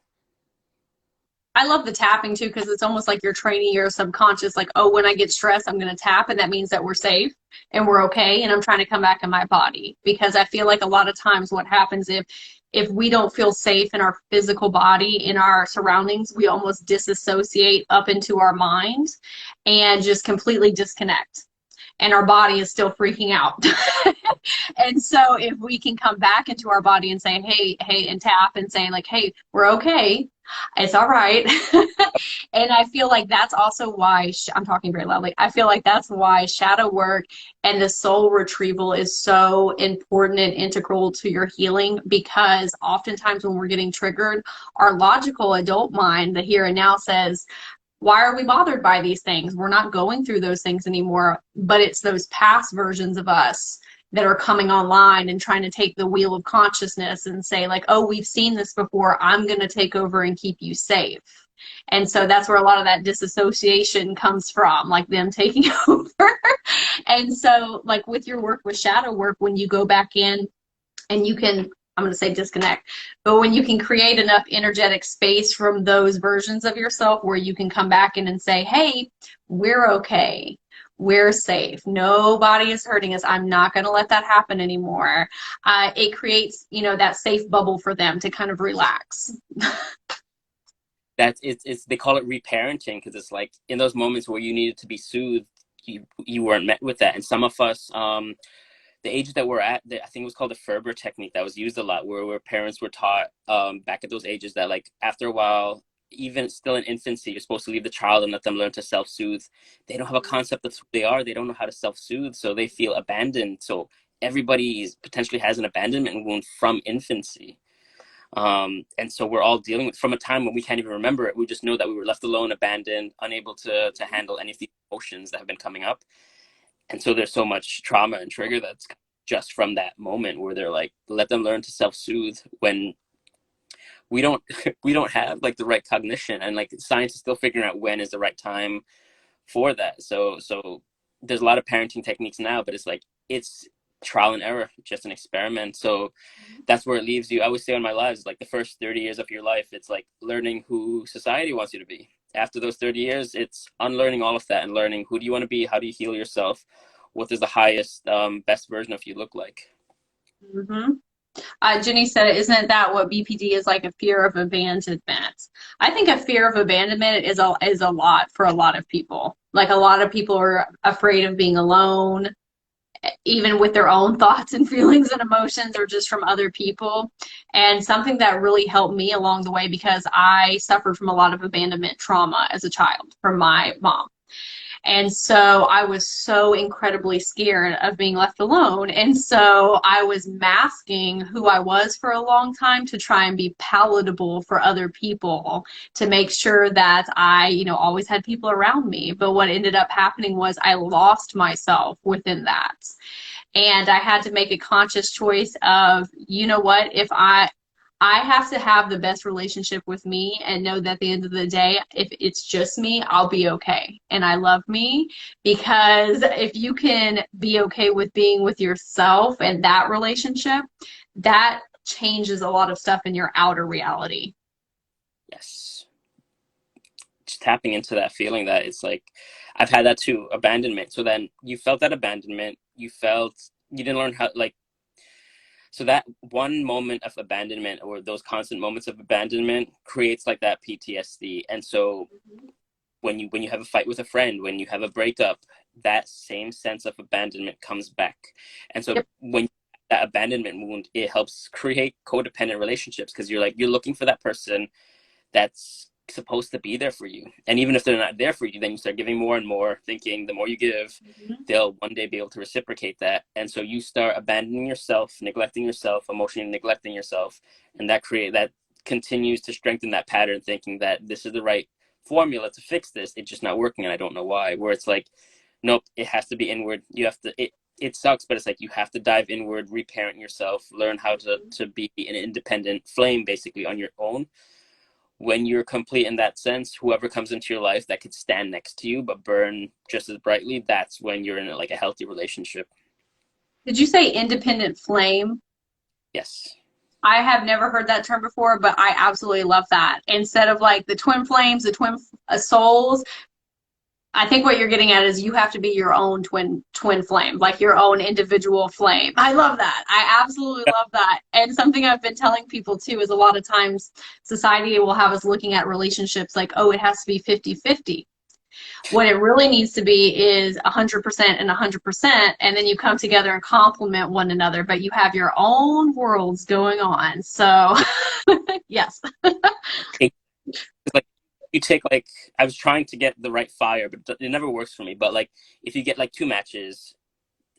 Speaker 1: I love the tapping too, because it's almost like you're training your subconscious, like, oh, when I get stressed, I'm going to tap, and that means that we're safe and we're okay, and I'm trying to come back in my body. Because I feel like a lot of times what happens if we don't feel safe in our physical body, in our surroundings, we almost disassociate up into our mind and just completely disconnect. And our body is still freaking out. And so if we can come back into our body and say, hey, and tap and say like, hey, we're okay. It's all right. And I feel like that's also why I'm talking very loudly. I feel like that's why shadow work and the soul retrieval is so important and integral to your healing, because oftentimes when we're getting triggered, our logical adult mind, the here and now, says, why are we bothered by these things? We're not going through those things anymore. But it's those past versions of us that are coming online and trying to take the wheel of consciousness and say like, oh, we've seen this before, I'm going to take over and keep you safe. And so that's where a lot of that disassociation comes from, like them taking over. And so like with your work with shadow work, when you go back in and you can, I'm going to say disconnect, but when you can create enough energetic space from those versions of yourself where you can come back in and say, hey, we're okay. We're safe. Nobody is hurting us. I'm not going to let that happen anymore. It creates, you know, that safe bubble for them to kind of relax.
Speaker 2: That's it's they call it reparenting, because it's like in those moments where you needed to be soothed, you weren't met with that. And some of us, the age that we're at, I think it was called the Ferber technique that was used a lot, where parents were taught back at those ages that like after a while, even still in infancy, you're supposed to leave the child and let them learn to self-soothe. They don't have a concept of who they are. They don't know how to self-soothe, so they feel abandoned. So everybody potentially has an abandonment wound from infancy. And so we're all dealing with from a time when we can't even remember it. We just know that we were left alone, abandoned, unable to handle any of the emotions that have been coming up. And so there's so much trauma and trigger that's just from that moment where they're like, let them learn to self-soothe when we don't we don't have like the right cognition, and like science is still figuring out when is the right time for that. So there's a lot of parenting techniques now, but it's like it's trial and error, just an experiment. So that's where it leaves you. I always say in my lives, like the first 30 years of your life, it's like learning who society wants you to be. After those 30 years, it's unlearning all of that and learning who do you want to be, how do you heal yourself, what does the highest, best version of you look like.
Speaker 1: Mm-hmm. Jenny said, isn't that what BPD is, like a fear of abandonment? I think a fear of abandonment is a lot for a lot of people. Like a lot of people are afraid of being alone, even with their own thoughts and feelings and emotions, or just from other people. And something that really helped me along the way, because I suffered from a lot of abandonment trauma as a child from my mom. And so I was so incredibly scared of being left alone. And so I was masking who I was for a long time to try and be palatable for other people, to make sure that I, you know, always had people around me. But what ended up happening was I lost myself within that. And I had to make a conscious choice of, you know what, if I have to have the best relationship with me and know that at the end of the day, if it's just me, I'll be okay. And I love me, because if you can be okay with being with yourself and that relationship, that changes a lot of stuff in your outer reality.
Speaker 2: Yes. Just tapping into that feeling that it's like, I've had that too, abandonment. So then you felt that abandonment, you felt you didn't learn how, like, so that one moment of abandonment or those constant moments of abandonment creates like that PTSD. And so when you have a fight with a friend, when you have a breakup, that same sense of abandonment comes back. And so
Speaker 1: Yep.
Speaker 2: when that abandonment wound, it helps create codependent relationships, because you're like, you're looking for that person that's supposed to be there for you. And even if they're not there for you, then you start giving more and more, thinking the more you give, they'll one day be able to reciprocate that. And so you start abandoning yourself, neglecting yourself, emotionally neglecting yourself. And that continues to strengthen that pattern, thinking that this is the right formula to fix this. It's just not working and I don't know why. Where it's like, nope, it has to be inward. You have to, it sucks, but it's like you have to dive inward, reparent yourself, learn how to be an independent flame basically on your own. When you're complete in that sense, whoever comes into your life that could stand next to you but burn just as brightly, that's when you're in like a healthy relationship.
Speaker 1: Did you say independent flame?
Speaker 2: Yes.
Speaker 1: I have never heard that term before, but I absolutely love that. Instead of like the twin flames, the twin souls, I think what you're getting at is you have to be your own twin flame, like your own individual flame. I love that. I absolutely love that. And something I've been telling people too is a lot of times society will have us looking at relationships like, oh, it has to be 50-50. What it really needs to be is 100% and 100%, and then you come together and complement one another, but you have your own worlds going on. So, yes.
Speaker 2: It's like you take like, I was trying to get the right fire, but it never works for me. But like if you get like two matches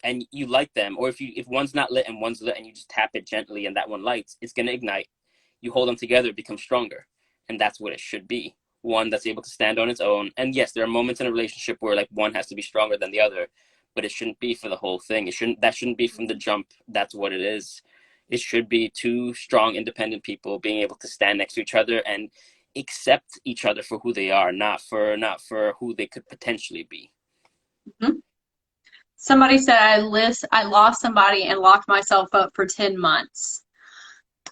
Speaker 2: and you light them, or if one's not lit and one's lit and you just tap it gently and that one lights, it's gonna ignite. You hold them together, it becomes stronger. And that's what it should be. One that's able to stand on its own. And yes, there are moments in a relationship where like one has to be stronger than the other. but it shouldn't be for the whole thing. That shouldn't be from the jump. That's what it is. It should be two strong, independent people being able to stand next to each other and accept each other for who they are, not for who they could potentially be.
Speaker 1: Mm-hmm. Somebody said I lost somebody and locked myself up for 10 months.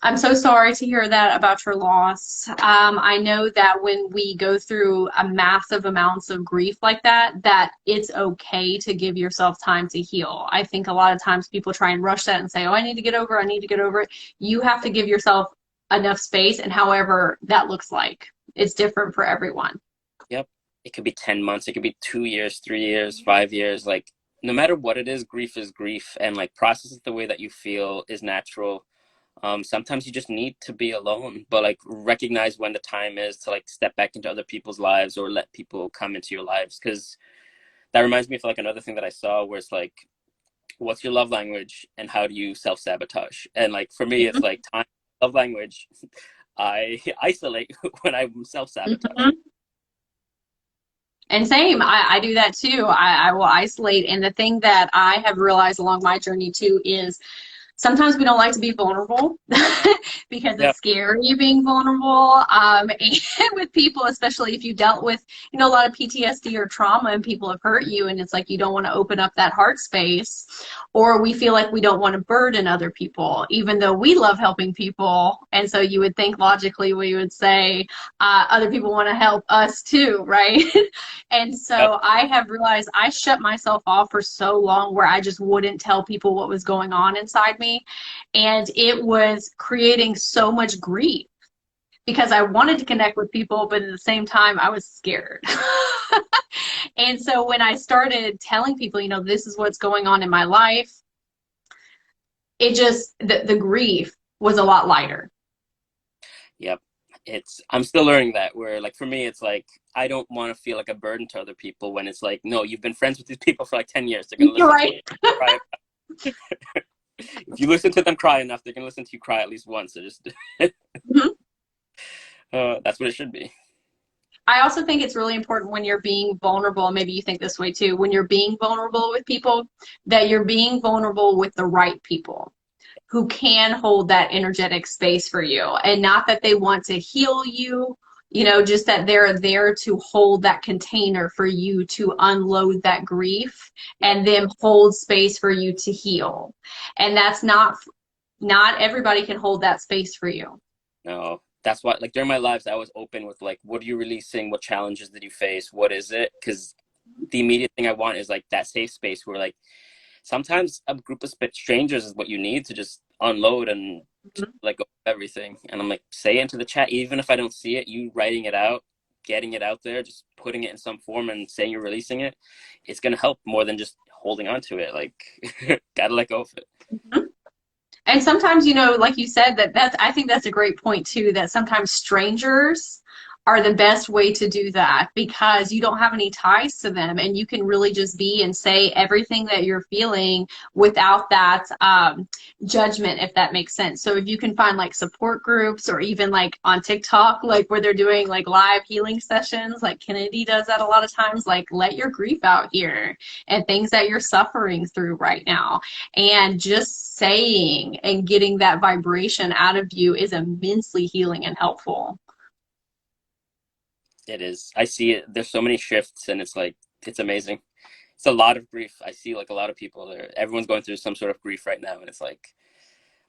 Speaker 1: I'm so sorry to hear that about your loss. I know that when we go through a massive amounts of grief like that, that it's okay to give yourself time to heal. I think a lot of times people try and rush that and say, oh, I need to get over it. I need to get over it. You have to give yourself enough space, and however that looks like. It's different for everyone.
Speaker 2: Yep. It could be 10 months. It could be 2 years, 3 years, 5 years. Like, no matter what it is grief. And like, process it the way that you feel is natural. Sometimes you just need to be alone, but like recognize when the time is to like step back into other people's lives or let people come into your lives. Because that reminds me of like another thing that I saw where it's like, what's your love language and how do you self-sabotage? And like for me, it's like time, love language. I isolate when I'm self-sabotage.
Speaker 1: Mm-hmm. And same, I do that too. I will isolate. And the thing that I have realized along my journey too is sometimes we don't like to be vulnerable because
Speaker 2: Yep.
Speaker 1: it's scary being vulnerable. And with people, especially if you dealt with, a lot of PTSD or trauma and people have hurt you, and it's like you don't want to open up that heart space, or we feel like we don't want to burden other people, even though we love helping people. And so you would think logically we would say other people want to help us too, right? And
Speaker 2: Yep.
Speaker 1: so I have realized I shut myself off for so long where I just wouldn't tell people what was going on inside me. And it was creating so much grief because I wanted to connect with people, but at the same time, I was scared. And so when I started telling people, this is what's going on in my life, it just, the grief was a lot lighter.
Speaker 2: Yep. I'm still learning that where like for me it's like I don't want to feel like a burden to other people when it's like, no, you've been friends with these people for like 10 years. They're gonna
Speaker 1: You're
Speaker 2: listen to
Speaker 1: right.
Speaker 2: you cry. If you listen to them cry enough, they're gonna listen to you cry at least once. So just
Speaker 1: Mhm.
Speaker 2: that's what it should be.
Speaker 1: I also think it's really important when you're being vulnerable, and maybe you think this way too, when you're being vulnerable with people, that you're being vulnerable with the right people who can hold that energetic space for you. And not that they want to heal you, just that they're there to hold that container for you to unload that grief
Speaker 2: Yep.
Speaker 1: and then hold space for you to heal. And that's not everybody can hold that space for you.
Speaker 2: No, that's why like during my lives I was open with like, what are you releasing? What challenges did you face? What is it? Because the immediate thing I want is like that safe space where like sometimes a group of strangers is what you need to just unload and let go of everything. And I'm like, say it into the chat, even if I don't see it, you writing it out, getting it out there, just putting it in some form and saying you're releasing it, it's going to help more than just holding on to it. Like, gotta let go of it.
Speaker 1: Mhm. And sometimes, like you said, I think that's a great point too, that sometimes strangers are the best way to do that because you don't have any ties to them and you can really just be and say everything that you're feeling without that judgment, if that makes sense. So if you can find like support groups or even like on TikTok, like where they're doing like live healing sessions, like Kennedy does that a lot of times, like let your grief out here and things that you're suffering through right now. And just saying and getting that vibration out of you is immensely healing and helpful.
Speaker 2: It is. I see it. There's so many shifts and it's like, it's amazing. It's a lot of grief. I see like a lot of people there. Everyone's going through some sort of grief right now. And it's like,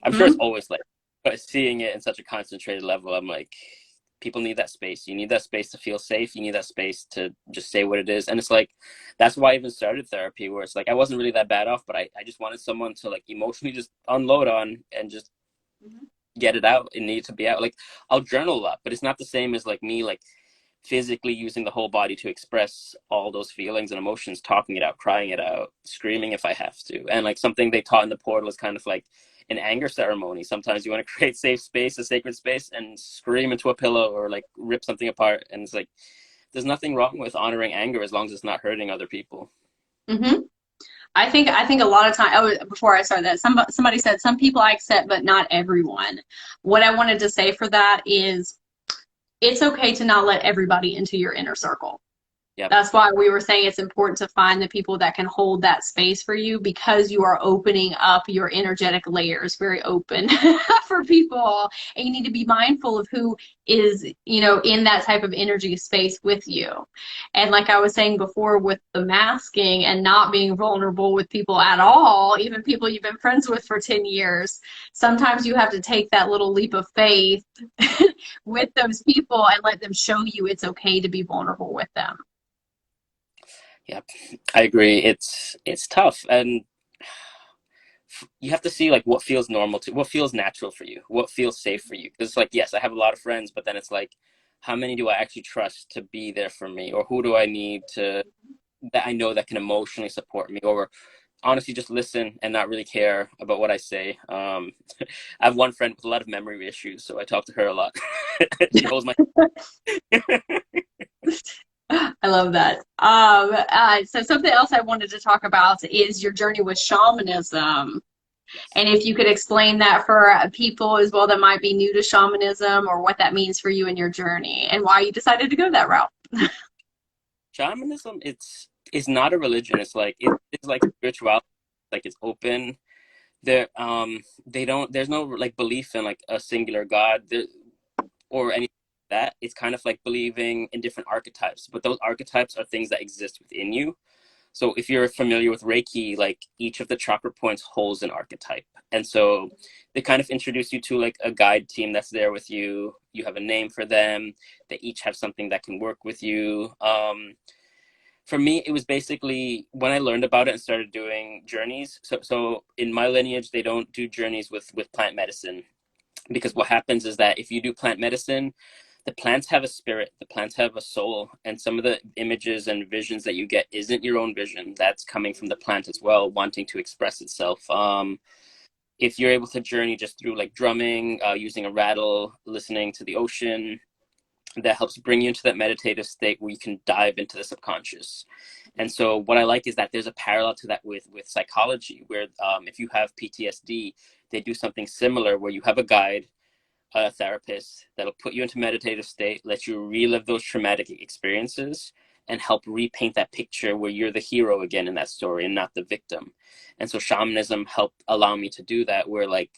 Speaker 2: I'm sure it's
Speaker 1: Mm-hmm.
Speaker 2: always like, but seeing it in such a concentrated level, I'm like, people need that space. You need that space to feel safe. You need that space to just say what it is. And it's like, that's why I even started therapy, where it's like, I wasn't really that bad off, but I just wanted someone to like emotionally just unload on and just get it out. It needed to be out. Like, I'll journal a lot, but it's not the same as like me, like physically using the whole body to express all those feelings and emotions, talking it out, crying it out, screaming if I have to. And like something they taught in the portal is kind of like an anger ceremony. Sometimes you want to create safe space, a sacred space, and scream into a pillow or like rip something apart. And it's like, there's nothing wrong with honoring anger as long as it's not hurting other people.
Speaker 1: Mm-hmm. I think a lot of time. Oh, before I started that, somebody said some people I accept, but not everyone. What I wanted to say for that is, it's okay to not let everybody into your inner circle.
Speaker 2: Yep.
Speaker 1: That's why we were saying it's important to find the people that can hold that space for you, because you are opening up your energetic layers very open for people. And you need to be mindful of who is, in that type of energy space with you. And like I was saying before, with the masking and not being vulnerable with people at all, even people you've been friends with for 10 years, sometimes you have to take that little leap of faith with those people and let them show you it's okay to be vulnerable with them.
Speaker 2: Yep. I agree. It's tough, and you have to see like what feels normal to, what feels natural for you, what feels safe for you. Because like, yes, I have a lot of friends, but then it's like, how many do I actually trust to be there for me, or who do I need to, that I know that can emotionally support me, or honestly just listen and not really care about what I say. I have one friend with a lot of memory issues, so I talk to her a lot. She holds my
Speaker 1: I love that. So something else I wanted to talk about is your journey with shamanism.
Speaker 2: yes.
Speaker 1: And if you could explain that for people as well that might be new to shamanism, or what that means for you in your journey and why you decided to go that route.
Speaker 2: Shamanism, it's not a religion. It's like it's like spirituality. Like it's open. There they don't, there's no like belief in like a singular god there, or anything like that. It's kind of like believing in different archetypes, but those archetypes are things that exist within you. So if you're familiar with Reiki, like each of the chakra points holds an archetype. And so they kind of introduce you to like a guide team that's there with you. You have a name for them. They each have something that can work with you. For me, it was basically when I learned about it and started doing journeys. So in my lineage, they don't do journeys with plant medicine, because what happens is that if you do plant medicine, the plants have a spirit, the plants have a soul, and some of the images and visions that you get isn't your own vision. That's coming from the plant as well, wanting to express itself. If you're able to journey just through like drumming, using a rattle, listening to the ocean, that helps bring you into that meditative state where you can dive into the subconscious. And so what I like is that there's a parallel to that with psychology, where if you have PTSD, they do something similar where you have a guide, a therapist that'll put you into meditative state, let you relive those traumatic experiences, and help repaint that picture where you're the hero again in that story and not the victim. And so shamanism helped allow me to do that, where like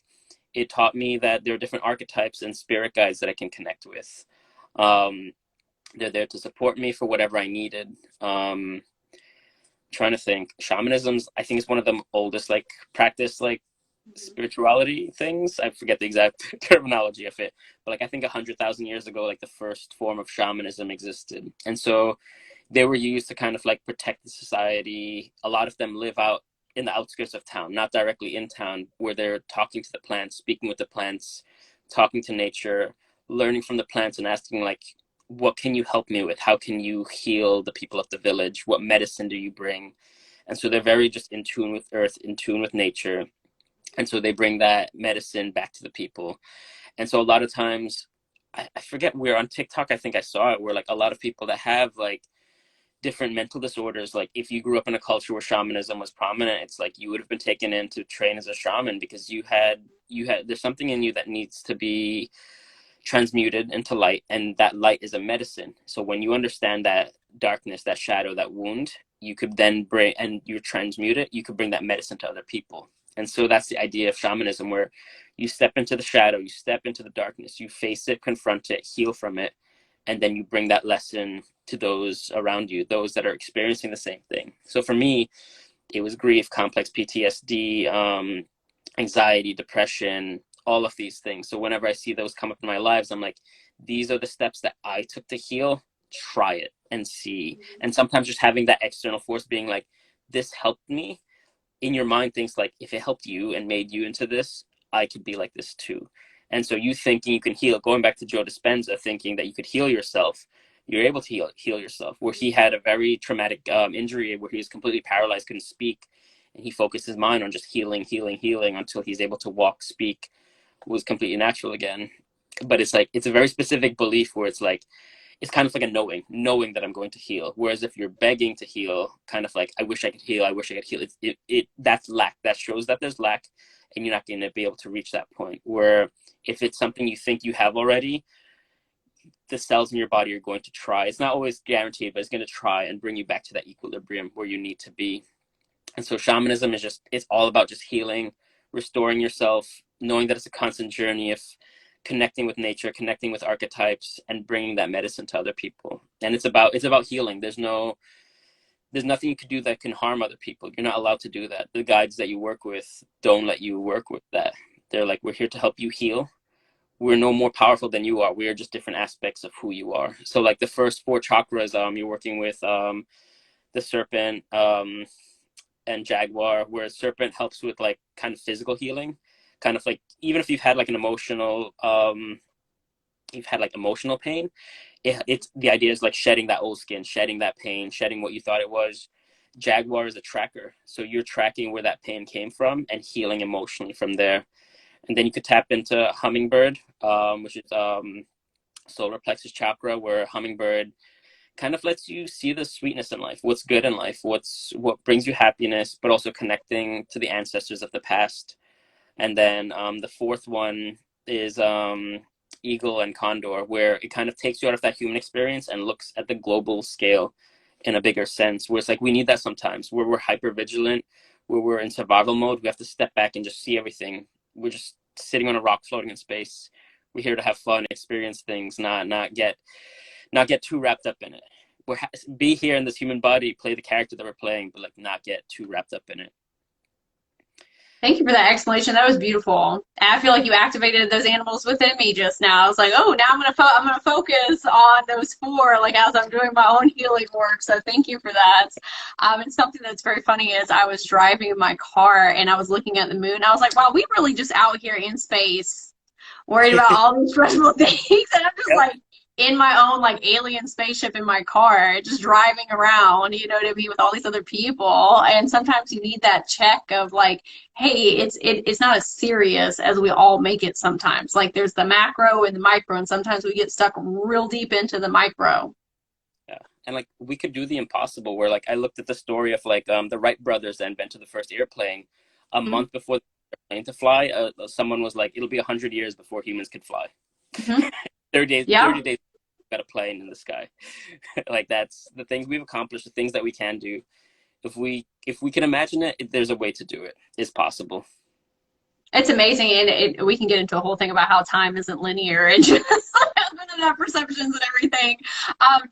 Speaker 2: it taught me that there are different archetypes and spirit guides that I can connect with. Um, they're there to support me for whatever I needed. Trying to think, shamanism's, I think, is one of the oldest like practice like spirituality things. I forget the exact terminology of it, but like I think 100,000 years ago, like the first form of shamanism existed, and so they were used to kind of like protect the society. A lot of them live out in the outskirts of town, not directly in town, where they're talking to the plants, speaking with the plants, talking to nature, learning from the plants, and asking like, what can you help me with? How can you heal the people of the village? What medicine do you bring? And so they're very just in tune with earth, in tune with nature, and so they bring that medicine back to the people. And so a lot of times, I forget where on TikTok, I think I saw it, where like a lot of people that have like different mental disorders, like if you grew up in a culture where shamanism was prominent, it's like you would have been taken in to train as a shaman, because you had there's something in you that needs to be transmuted into light, and that light is a medicine. So when you understand that darkness, that shadow, that wound, you could then bring, and you transmute it, you could bring that medicine to other people. And so that's the idea of shamanism, where you step into the shadow, you step into the darkness, you face it, confront it, heal from it, and then you bring that lesson to those around you, those that are experiencing the same thing. So for me, it was grief, complex PTSD, anxiety, depression, all of these things. So whenever I see those come up in my lives, I'm like, these are the steps that I took to heal. Try it and see. And sometimes just having that external force being like, this helped me, in your mind thinks like, if it helped you and made you into this, I could be like this too. And so you thinking you can heal, going back to Joe Dispenza, thinking that you could heal yourself, you're able to heal yourself. Where he had a very traumatic injury where he was completely paralyzed, couldn't speak, and he focused his mind on just healing until he's able to walk, speak, was completely natural again. But it's like, it's a very specific belief where it's like, it's kind of like a knowing that I'm going to heal. Whereas if you're begging to heal, kind of like, I wish I could heal, I wish I could heal, that's lack. That shows that there's lack, and you're not going to be able to reach that point. Where if it's something you think you have already, the cells in your body are going to try. It's not always guaranteed, but it's going to try and bring you back to that equilibrium where you need to be. And so shamanism is just, it's all about just healing, restoring yourself, knowing that it's a constant journey of connecting with nature, connecting with archetypes, and bringing that medicine to other people. And it's about healing. There's nothing you can do that can harm other people. You're not allowed to do that. The guides that you work with don't let you work with that. They're like, we're here to help you heal. We're no more powerful than you are. We are just different aspects of who you are. So like the first four chakras, you're working with the serpent and jaguar, where serpent helps with like kind of physical healing, kind of like even if you've had like an emotional you've had like emotional pain, it's the idea is like shedding that old skin, shedding that pain, shedding what you thought it was. Jaguar is a tracker, so you're tracking where that pain came from and healing emotionally from there. And then you could tap into hummingbird, which is solar plexus chakra, where hummingbird kind of lets you see the sweetness in life, what's good in life, what brings you happiness, but also connecting to the ancestors of the past. And then the fourth one is eagle and condor, where it kind of takes you out of that human experience and looks at the global scale in a bigger sense, where it's like we need that sometimes, where we're hyper vigilant, where we're in survival mode. We have to step back and just see everything. We're just sitting on a rock floating in space. We're here to have fun, experience things, not get too wrapped up in it. Be here in this human body, play the character that we're playing, but like not get too wrapped up in it.
Speaker 1: Thank you for that explanation. That was beautiful. And I feel like you activated those animals within me just now. I was like, oh, now I'm gonna focus on those four, like as I'm doing my own healing work. So thank you for that. And something that's very funny is I was driving in my car and I was looking at the moon. I was like, wow, we really just out here in space, worried about all these stressful things, and I'm just
Speaker 2: Yep.
Speaker 1: like in my own like alien spaceship in my car, just driving around, you know what I mean, with all these other people. And sometimes you need that check of like, hey, it's not as serious as we all make it sometimes. Like there's the macro and the micro, and sometimes we get stuck real deep into the micro.
Speaker 2: Yeah. And like we could do the impossible, where like I looked at the story of like the Wright brothers that invented the first airplane. A
Speaker 1: Mm-hmm.
Speaker 2: month before the plane to fly, someone was like, it'll be 100 years before humans could fly.
Speaker 1: Mm-hmm.
Speaker 2: 30 days,
Speaker 1: Yeah.
Speaker 2: 30 days, got a plane in the sky. Like that's the things we've accomplished, the things that we can do. If we can imagine it, there's a way to do it. It's possible.
Speaker 1: It's amazing, and we can get into a whole thing about how time isn't linear and just our perceptions and everything.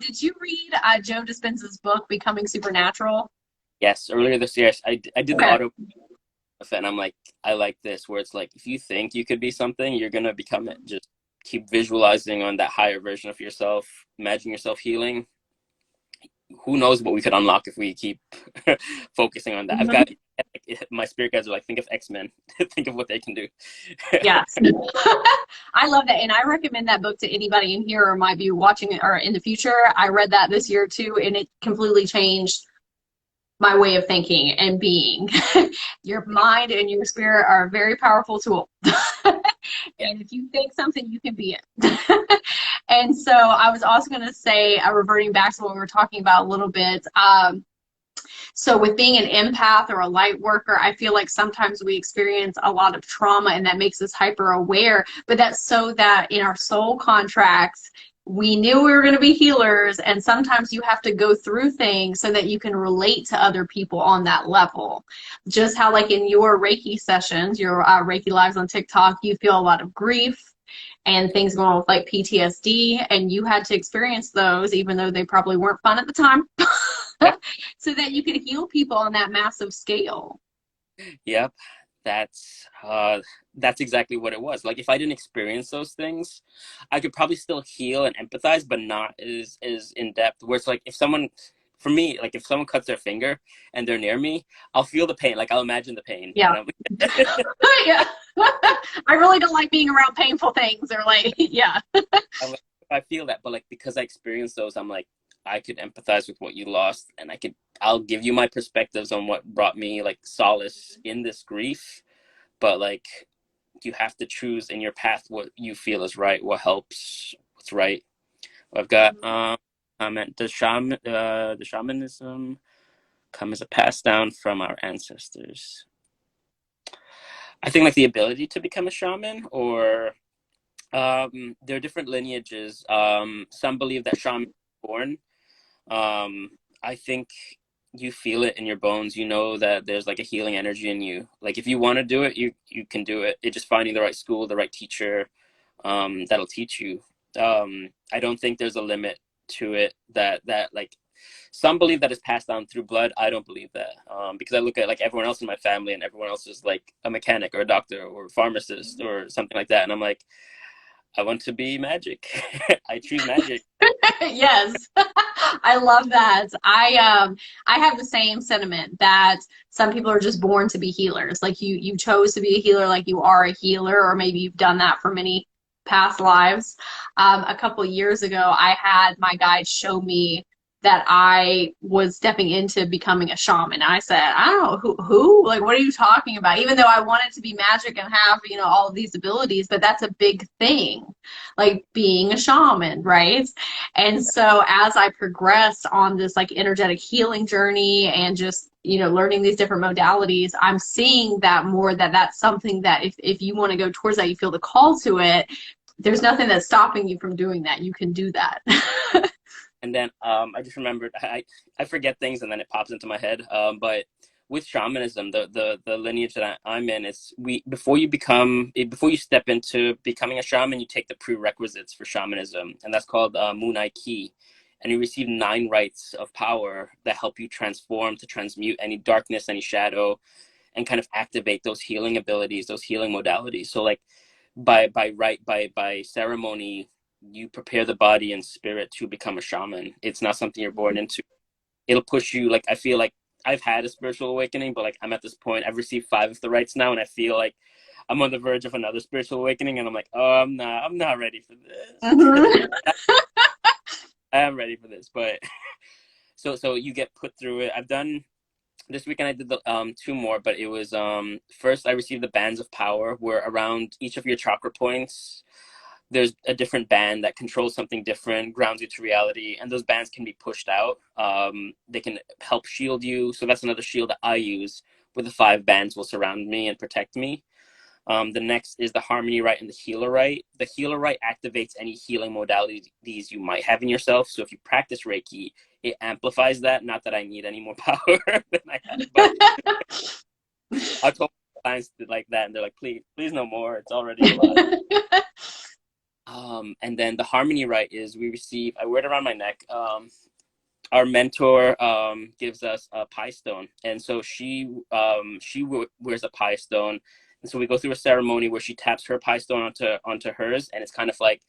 Speaker 1: Did you read Joe Dispenza's book, Becoming Supernatural?
Speaker 2: Yes, earlier this year, I did the
Speaker 1: Okay.
Speaker 2: auto, and I'm like, I like this, where it's like, if you think you could be something, you're going to become it. Just keep visualizing on that higher version of yourself, imagine yourself healing. Who knows what we could unlock if we keep focusing on that. I've got,
Speaker 1: Mhm.
Speaker 2: my spirit guides are like, think of X-Men, think of what they can do.
Speaker 1: Yes. I love that. And I recommend that book to anybody in here or might be watching it or in the future. I read that this year too, and it completely changed my way of thinking and being. Your mind and your spirit are a very powerful tool.
Speaker 2: Yeah.
Speaker 1: And if you think something, you can be it. And so I was also going to say, reverting back to what we were talking about a little bit. So with being an empath or a light worker, I feel like sometimes we experience a lot of trauma and that makes us hyper aware, but that's so that in our soul contracts, we knew we were going to be healers, and sometimes you have to go through things so that you can relate to other people on that level. Just how like in your Reiki sessions, your Reiki lives on TikTok, you feel a lot of grief and things going on with like PTSD, and you had to experience those even though they probably weren't fun at the time.
Speaker 2: Yep.
Speaker 1: So that you can heal people on that massive scale.
Speaker 2: Yep. That's exactly what it was. Like if I didn't experience those things, I could probably still heal and empathize, but not as in depth. Where it's like if someone, for me, like if someone cuts their finger and they're near me, I'll feel the pain. Like I'll imagine the pain,
Speaker 1: Yeah.
Speaker 2: and I'm
Speaker 1: Yeah. I really don't like being around painful things or like, yeah.
Speaker 2: I'm like, I feel that, but like because I experienced those, I'm like, I could empathize with what you lost, and I'll give you my perspectives on what brought me like solace in this grief. But like, you have to choose in your path what you feel is right, what helps, what's right. I've got comment, the shamanism come as a pass down from our ancestors. I think like the ability to become a shaman, or There are different lineages. Some believe that shaman is born. I think you feel it in your bones. You know that there's like a healing energy in you. Like if you want to do it, you can do it. It's just finding the right school, the right teacher, that'll teach you. I don't think there's a limit to it that like some believe that it's passed down through blood. I don't believe that, because I look at like everyone else in my family, and everyone else is like a mechanic or a doctor or a pharmacist or something like that, and I'm like, I want to be magic. I choose magic.
Speaker 1: Yes. I love that. I have the same sentiment that some people are just born to be healers. Like you chose to be a healer, like you are a healer, or maybe you've done that for many past lives. A couple years ago, I had my guide show me that I was stepping into becoming a shaman. I said, I don't know who, like, what are you talking about? Even though I wanted to be magic and have, all of these abilities, but that's a big thing, like being a shaman, right? And so as I progressed on this like energetic healing journey and just, learning these different modalities, I'm seeing that more, that that's something that if you want to go towards that, you feel the call to it, there's nothing that's stopping you from doing that. You can do that.
Speaker 2: And then I just remembered, I forget things and then it pops into my head. But with shamanism, the lineage that I'm in, is before you step into becoming a shaman, you take the prerequisites for shamanism, and that's called Munai Ki. And you receive 9 rights of power that help you transform, to transmute any darkness, any shadow, and kind of activate those healing abilities, those healing modalities. So like by ceremony, you prepare the body and spirit to become a shaman. It's not something you're born into. It'll push you. Like I feel like I've had a spiritual awakening, but like I'm at this point, I've received 5 of the rights now, and I feel like I'm on the verge of another spiritual awakening, and I'm like, oh, I'm not ready for this.
Speaker 1: Mm-hmm.
Speaker 2: I am ready for this, but so you get put through it. I've done this weekend. I did the 2 more, but it was first I received the bands of power, where around each of your chakra points there's a different band that controls something different, grounds you to reality, and those bands can be pushed out. They can help shield you. So that's another shield that I use, where the 5 bands will surround me and protect me. The next is the harmony right and the healer right. The healer right activates any healing modalities you might have in yourself. So if you practice Reiki, it amplifies that. Not that I need any more power than I have, but I told clients like that, and they're like, please no more. It's already a lot. And then the harmony right is I wear it around my neck. Our mentor gives us a pie stone, and so she wears a pie stone, and so we go through a ceremony where she taps her pie stone onto hers, and it's kind of like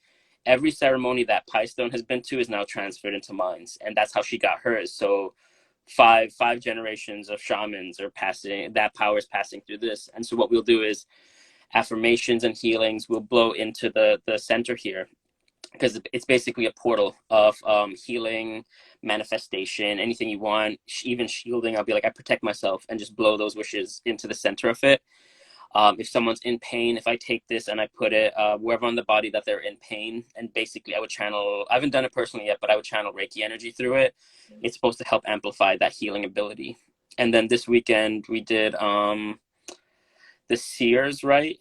Speaker 2: every ceremony that pie stone has been to is now transferred into mine, and that's how she got hers. So five generations of shamans are passing, that power is passing through this. And so what we'll do is affirmations and healings will blow into the center here, because it's basically a portal of healing, manifestation, anything you want, even shielding. I'll be like, I protect myself, and just blow those wishes into the center of it. If someone's in pain, if I take this and I put it wherever on the body that they're in pain, and basically I would channel, I haven't done it personally yet, but I would channel Reiki energy through it. It's supposed to help amplify that healing ability. And then this weekend we did the seers right,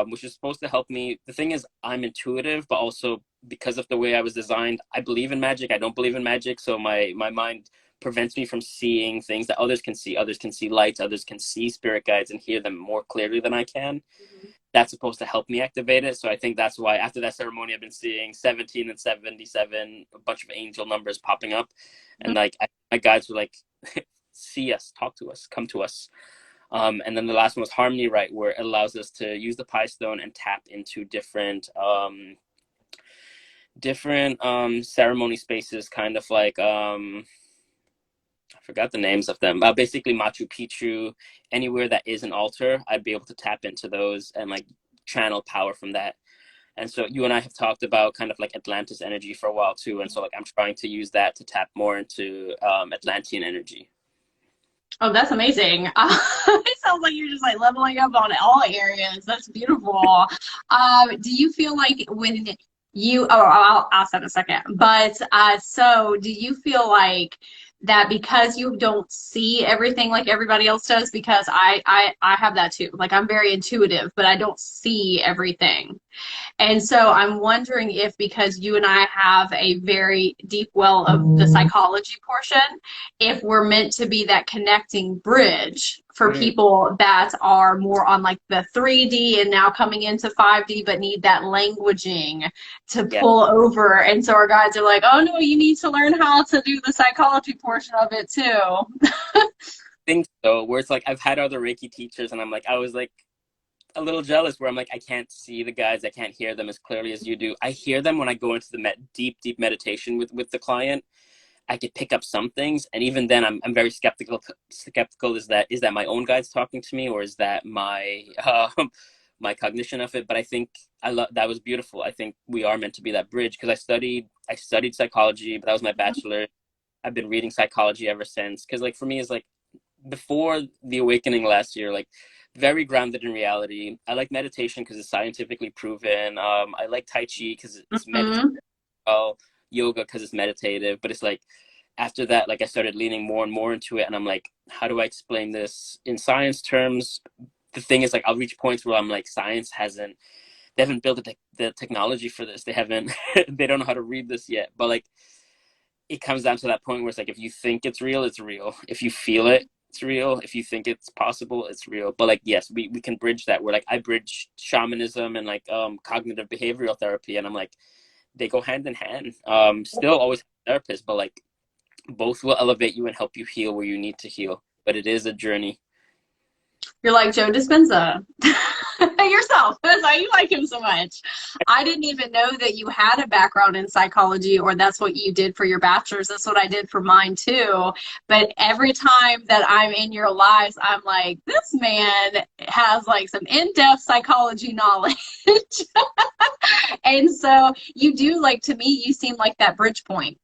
Speaker 2: which is supposed to help me. The thing is, I'm intuitive, but also because of the way I was designed, I believe in magic, I don't believe in magic. So my mind prevents me from seeing things that others can see. Others can see lights, others can see spirit guides and hear them more clearly than I can. Mm-hmm. That's supposed to help me activate it. So I think that's why after that ceremony, I've been seeing 17 and 77, a bunch of angel numbers popping up. And like my guides were like, see us, talk to us, come to us. And then the last one was harmony right, where it allows us to use the pie stone and tap into different ceremony spaces, kind of like I forgot the names of them. Basically Machu Picchu, anywhere that is an altar, I'd be able to tap into those and like channel power from that. And so you and I have talked about kind of like Atlantis energy for a while too. And so like I'm trying to use that to tap more into Atlantean energy.
Speaker 1: Oh, that's amazing. It sounds like you're just like leveling up on all areas. That's beautiful. Do you feel like when I'll ask that in a second. But so do you feel like that because you don't see everything like everybody else does? Because I have that too. Like I'm very intuitive, but I don't see everything. And so I'm wondering if, because you and I have a very deep well of the psychology portion, if we're meant to be that connecting bridge for
Speaker 2: Mm,
Speaker 1: people that are more on like the 3D and now coming into 5D, but need that languaging to
Speaker 2: yeah,
Speaker 1: pull over. And so our guides are like, oh no, you need to learn how to do the psychology portion of it too.
Speaker 2: think so. Where it's like I've had other Reiki teachers, and I'm like, I was like a little jealous where I'm like, I can't see the guys, I can't hear them as clearly as you do. I hear them when I go into the deep meditation with the client. I could pick up some things, and even then, I'm very skeptical. Skeptical, is that my own guides talking to me, or is that my my cognition of it? But I think I love that was beautiful. I think we are meant to be that bridge because I studied psychology, but that was my bachelor. I've been reading psychology ever since because like for me is like before the awakening last year, like very grounded in reality. I like meditation because it's scientifically proven. I like Tai Chi because it's meditative.
Speaker 1: Hmm.
Speaker 2: Yoga because it's meditative. But it's like after that, like I started leaning more and more into it, and I'm like, how do I explain this in science terms? The thing is, like, I'll reach points where I'm like, science hasn't. They haven't built the technology for this. They haven't. They don't know how to read this yet. But like, it comes down to that point where it's like if you think it's real, it's real. If you feel it, it's real. If you think it's possible, it's real. But like yes, we can bridge that. Where like I bridge shamanism and like cognitive behavioral therapy, and I'm like they go hand in hand. Still always a therapist, but like both will elevate you and help you heal where you need to heal. But it is a journey.
Speaker 1: You're like Joe Dispenza. Yourself. That's why you like him so much. I didn't even know that you had a background in psychology or that's what you did for your bachelor's. That's what I did for mine too. But every time that I'm in your lives, I'm like, this man has like some in-depth psychology knowledge. And so you do, like, to me, you seem like that bridge point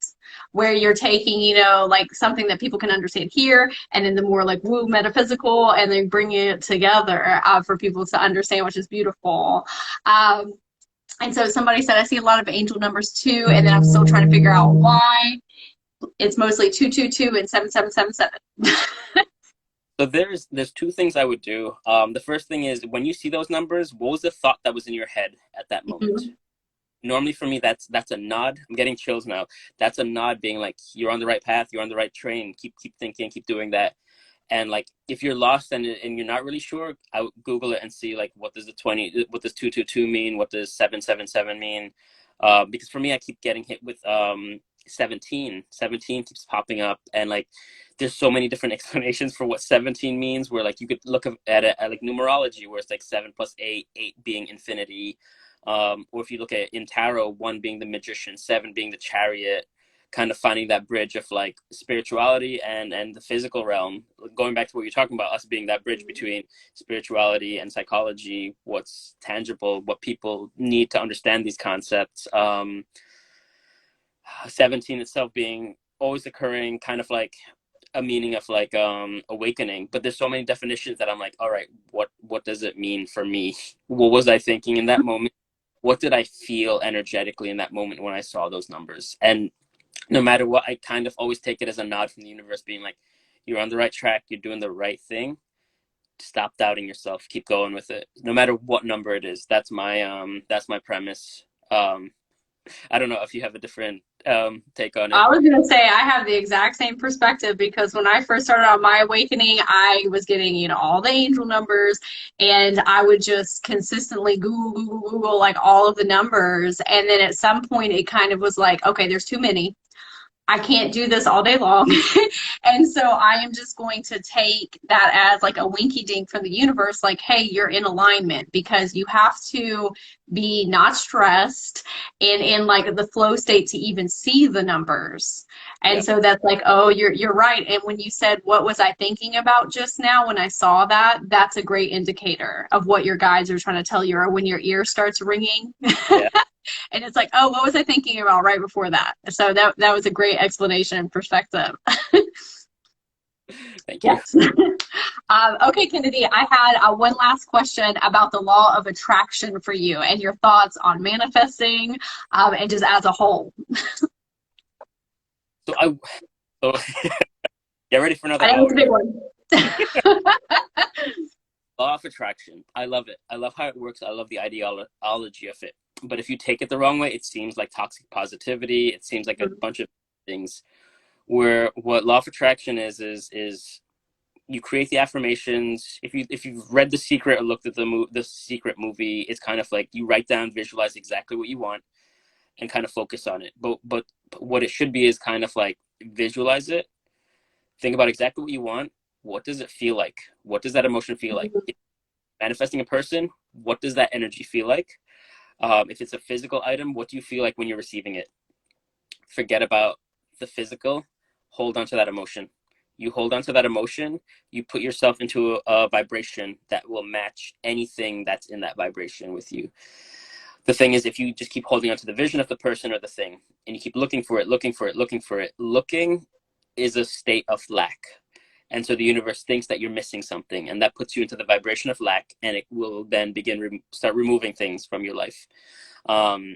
Speaker 1: where you're taking, like something that people can understand here, and then the more like woo metaphysical, and then bringing it together for people to understand, which is beautiful. Um, and so somebody said, I see a lot of angel numbers too, and then I'm still trying to figure out why. It's mostly 222 and 7777.
Speaker 2: So there's two things I would do. The first thing is when you see those numbers, what was the thought that was in your head at that moment?
Speaker 1: Mhm.
Speaker 2: Normally for me that's a nod. I'm getting chills now. That's a nod being like you're on the right path, you're on the right train. Keep thinking, keep doing that. And like if you're lost and you're not really sure, I would Google it and see like what does 222 mean, what does 777 mean? Because for me I keep getting hit with 17 keeps popping up, and like there's so many different explanations for what 17 means, where like you could look at it at like numerology where it's like 7 plus 8, 8 being infinity. Or if you look at in tarot, 1 being the magician, 7 being the chariot, kind of finding that bridge of like spirituality and the physical realm. Going back to what you're talking about, us being that bridge between spirituality and psychology, what's tangible, what people need to understand these concepts. 17 itself being always occurring, kind of like a meaning of like awakening. But there's so many definitions that I'm like, all right, what does it mean for me? What was I thinking in that moment? What did I feel energetically in that moment when I saw those numbers? And no matter what, I kind of always take it as a nod from the universe being like, you're on the right track, you're doing the right thing. Stop doubting yourself, keep going with it. No matter what number it is. That's my premise. I don't know if you have a different take on it.
Speaker 1: I was going to say I have the exact same perspective because when I first started on my awakening, I was getting, all the angel numbers, and I would just consistently Google like all of the numbers. And then at some point it kind of was like, okay, there's too many. I can't do this all day long. And so I am just going to take that as like a winky dink from the universe, like, hey, you're in alignment, because you have to be not stressed and in like the flow state to even see the numbers. And
Speaker 2: Yeah.
Speaker 1: so that's like, oh, you're right. And when you said what was I thinking about just now when I saw that, that's a great indicator of what your guides are trying to tell you, or when your ear starts ringing.
Speaker 2: Yeah.
Speaker 1: And it's like, oh, what was I thinking about right before that? So that was a great explanation and perspective.
Speaker 2: Thank you.
Speaker 1: Yes. Okay, Kennedy, I had one last question about the law of attraction for you and your thoughts on manifesting, and just as a whole.
Speaker 2: So so get ready for another
Speaker 1: I know it's
Speaker 2: hour
Speaker 1: a big one.
Speaker 2: Law of attraction. I love it. I love how it works. I love the ideology of it. But if you take it the wrong way, it seems like toxic positivity. It seems like a bunch of things. Where what law of attraction is you create the affirmations. If you've read The Secret or looked at the Secret movie, it's kind of like you write down, visualize exactly what you want, and kind of focus on it. But what it should be is kind of like visualize it, think about exactly what you want. What does it feel like? What does that emotion feel like? If manifesting a person, what does that energy feel like? If it's a physical item, what do you feel like when you're receiving it? Forget about the physical. Hold on to that emotion. You hold on to that emotion, you put yourself into a vibration that will match anything that's in that vibration with you. The thing is, if you just keep holding on to the vision of the person or the thing, and you keep looking for it, looking is a state of lack. And so the universe thinks that you're missing something, and that puts you into the vibration of lack, and it will then begin start removing things from your life. Um,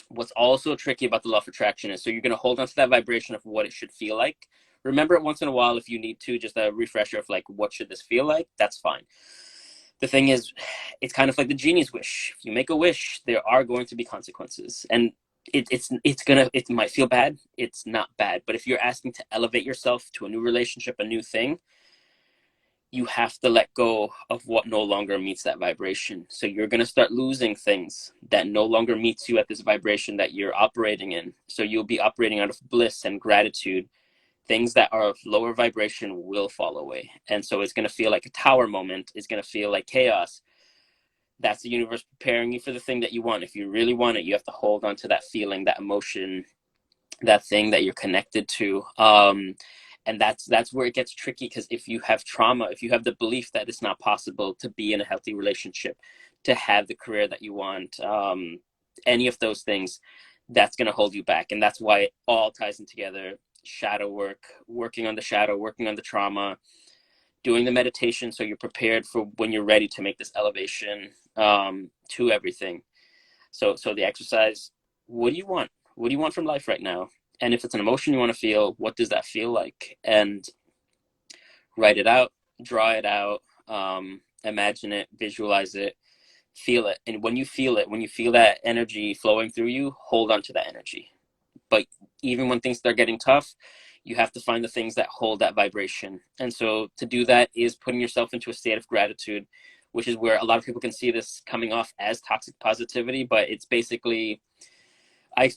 Speaker 2: what's also tricky about the law of attraction is, so you're going to hold on to that vibration of what it should feel like. Remember it once in a while if you need to, just a refresher of like, what should this feel like? That's fine. The thing is, it's kind of like the genie's wish. If you make a wish, there are going to be consequences, and it might feel bad. It's not bad, but if you're asking to elevate yourself to a new relationship, a new thing, you have to let go of what no longer meets that vibration. So you're going to start losing things that no longer meets you at this vibration that you're operating in. So you'll be operating out of bliss and gratitude. Things that are of lower vibration will fall away. And so it's going to feel like a tower moment. It's going to feel like chaos. That's the universe preparing you for the thing that you want. If you really want it, you have to hold on to that feeling, that emotion, that thing that you're connected to. And that's where it gets tricky, because if you have trauma, if you have the belief that it's not possible to be in a healthy relationship, to have the career that you want, any of those things, that's going to hold you back. And that's why it all ties in together. Shadow work, working on the shadow, working on the trauma, doing the meditation so you're prepared for when you're ready to make this elevation to everything. So the exercise, what do you want? What do you want from life right now? And if it's an emotion you want to feel, what does that feel like? And write it out, draw it out, imagine it, visualize it, feel it. And when you feel it, when you feel that energy flowing through you, hold on to that energy. But even when things start getting tough, you have to find the things that hold that vibration. And so to do that is putting yourself into a state of gratitude, which is where a lot of people can see this coming off as toxic positivity, but it's basically, I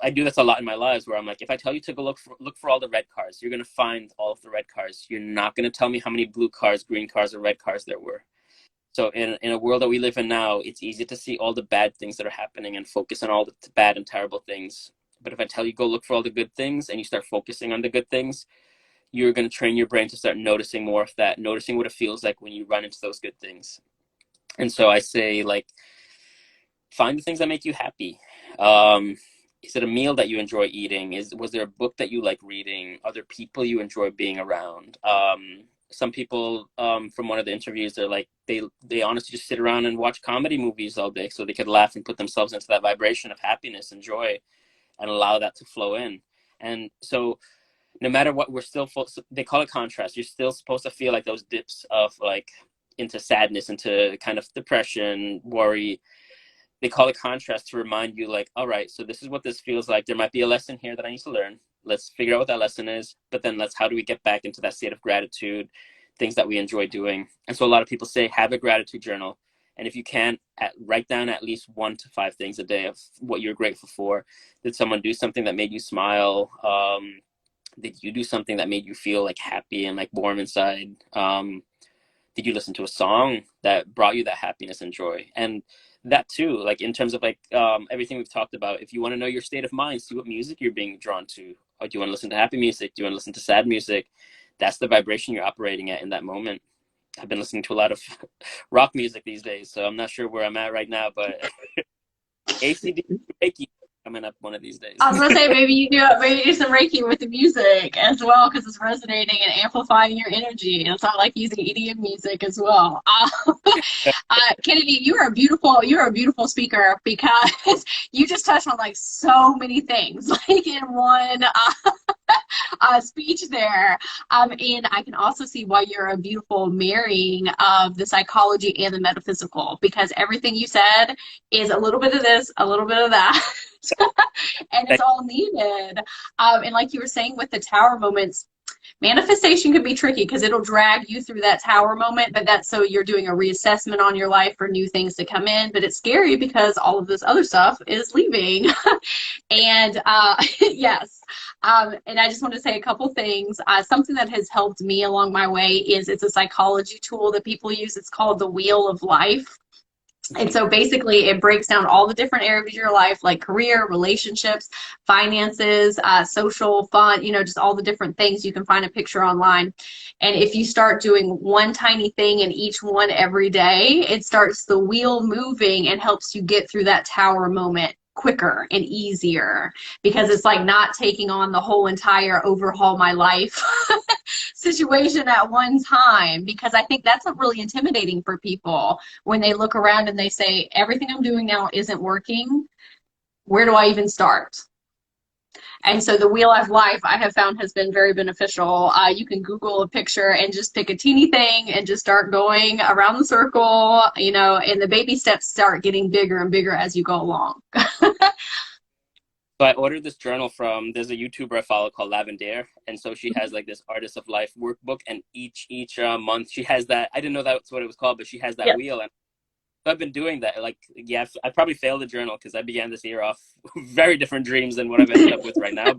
Speaker 2: do this a lot in my lives, where I'm like, if I tell you to go look for all the red cars, you're going to find all of the red cars. You're not going to tell me how many blue cars, green cars, or red cars there were. So in a world that we live in now, it's easy to see all the bad things that are happening and focus on all the bad and terrible things. But if I tell you go look for all the good things and you start focusing on the good things, you're going to train your brain to start noticing more of that, noticing what it feels like when you run into those good things. And so I say, like, find the things that make you happy. Is it a meal that you enjoy eating? Was there a book that you like reading? Are there people you enjoy being around? Some people, from one of the interviews, they're like, they honestly just sit around and watch comedy movies all day so they could laugh and put themselves into that vibration of happiness and joy and allow that to flow in. And so no matter what, they call it contrast. You're still supposed to feel like those dips of like into sadness, into kind of depression, worry. They call it contrast to remind you, like, all right, so this is what this feels like. There might be a lesson here that I need to learn. Let's figure out what that lesson is. But then how do we get back into that state of gratitude, things that we enjoy doing? And so a lot of people say, have a gratitude journal. And if you can, write down at least 1 to 5 things a day of what you're grateful for. Did someone do something that made you smile? Did you do something that made you feel like happy and like warm inside? Did you listen to a song that brought you that happiness and joy? And that too, like in terms of like everything we've talked about, if you want to know your state of mind, see what music you're being drawn to. Or do you want to listen to happy music? Do you want to listen to sad music? That's the vibration you're operating at in that moment. I've been listening to a lot of rock music these days, so I'm not sure where I'm at right now, but ACD Reiki coming up one of these days.
Speaker 1: I was gonna say maybe you do some Reiki with the music as well, because it's resonating and amplifying your energy. And it's not like using EDM music as well. Kennedy, you're a beautiful speaker, because you just touched on like so many things, like in one. speech there. And I can also see why you're a beautiful marrying of the psychology and the metaphysical, because everything you said is a little bit of this, a little bit of that, and it's all needed. And like you were saying with the tower moments, manifestation could be tricky because it'll drag you through that tower moment, but that's so you're doing a reassessment on your life for new things to come in. But it's scary because all of this other stuff is leaving. And yes, and I just want to say a couple things. Something that has helped me along my way is it's a psychology tool that people use. It's called the Wheel of Life. And so basically, it breaks down all the different areas of your life, like career, relationships, finances, social, fun, just all the different things. You can find a picture online. And if you start doing one tiny thing in each one every day, it starts the wheel moving and helps you get through that tower moment quicker and easier, because it's like not taking on the whole entire overhaul my life situation at one time, because I think that's really intimidating for people when they look around and they say, everything I'm doing now isn't working. Where do I even start? And so the Wheel of Life, I have found, has been very beneficial. You can Google a picture and just pick a teeny thing and just start going around the circle, and the baby steps start getting bigger and bigger as you go along.
Speaker 2: So I ordered this journal there's a YouTuber I follow called Lavender, and so she has like this Artist of Life workbook, and each month she has that. I didn't know that's what it was called, but she has that wheel, and so I've been doing that. Like, yeah, I probably failed the journal because I began this year off very different dreams than what I've ended up with right now.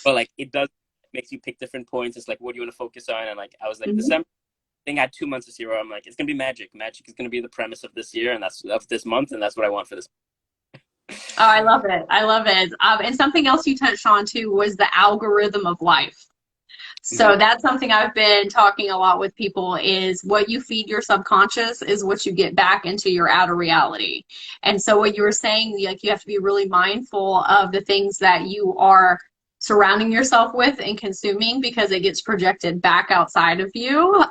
Speaker 2: But like, it does makes you pick different points. It's like, what do you want to focus on? And like, I was like, December. I think I had 2 months this year where I'm like, it's gonna be magic. Magic is gonna be the premise of this year, and that's of this month, and that's what I want for this.
Speaker 1: Oh, I love it. I love it. And something else you touched on too was the algorithm of life. So that's something I've been talking a lot with people, is what you feed your subconscious is what you get back into your outer reality. And so what you were saying, like, you have to be really mindful of the things that you are surrounding yourself with and consuming, because it gets projected back outside of you.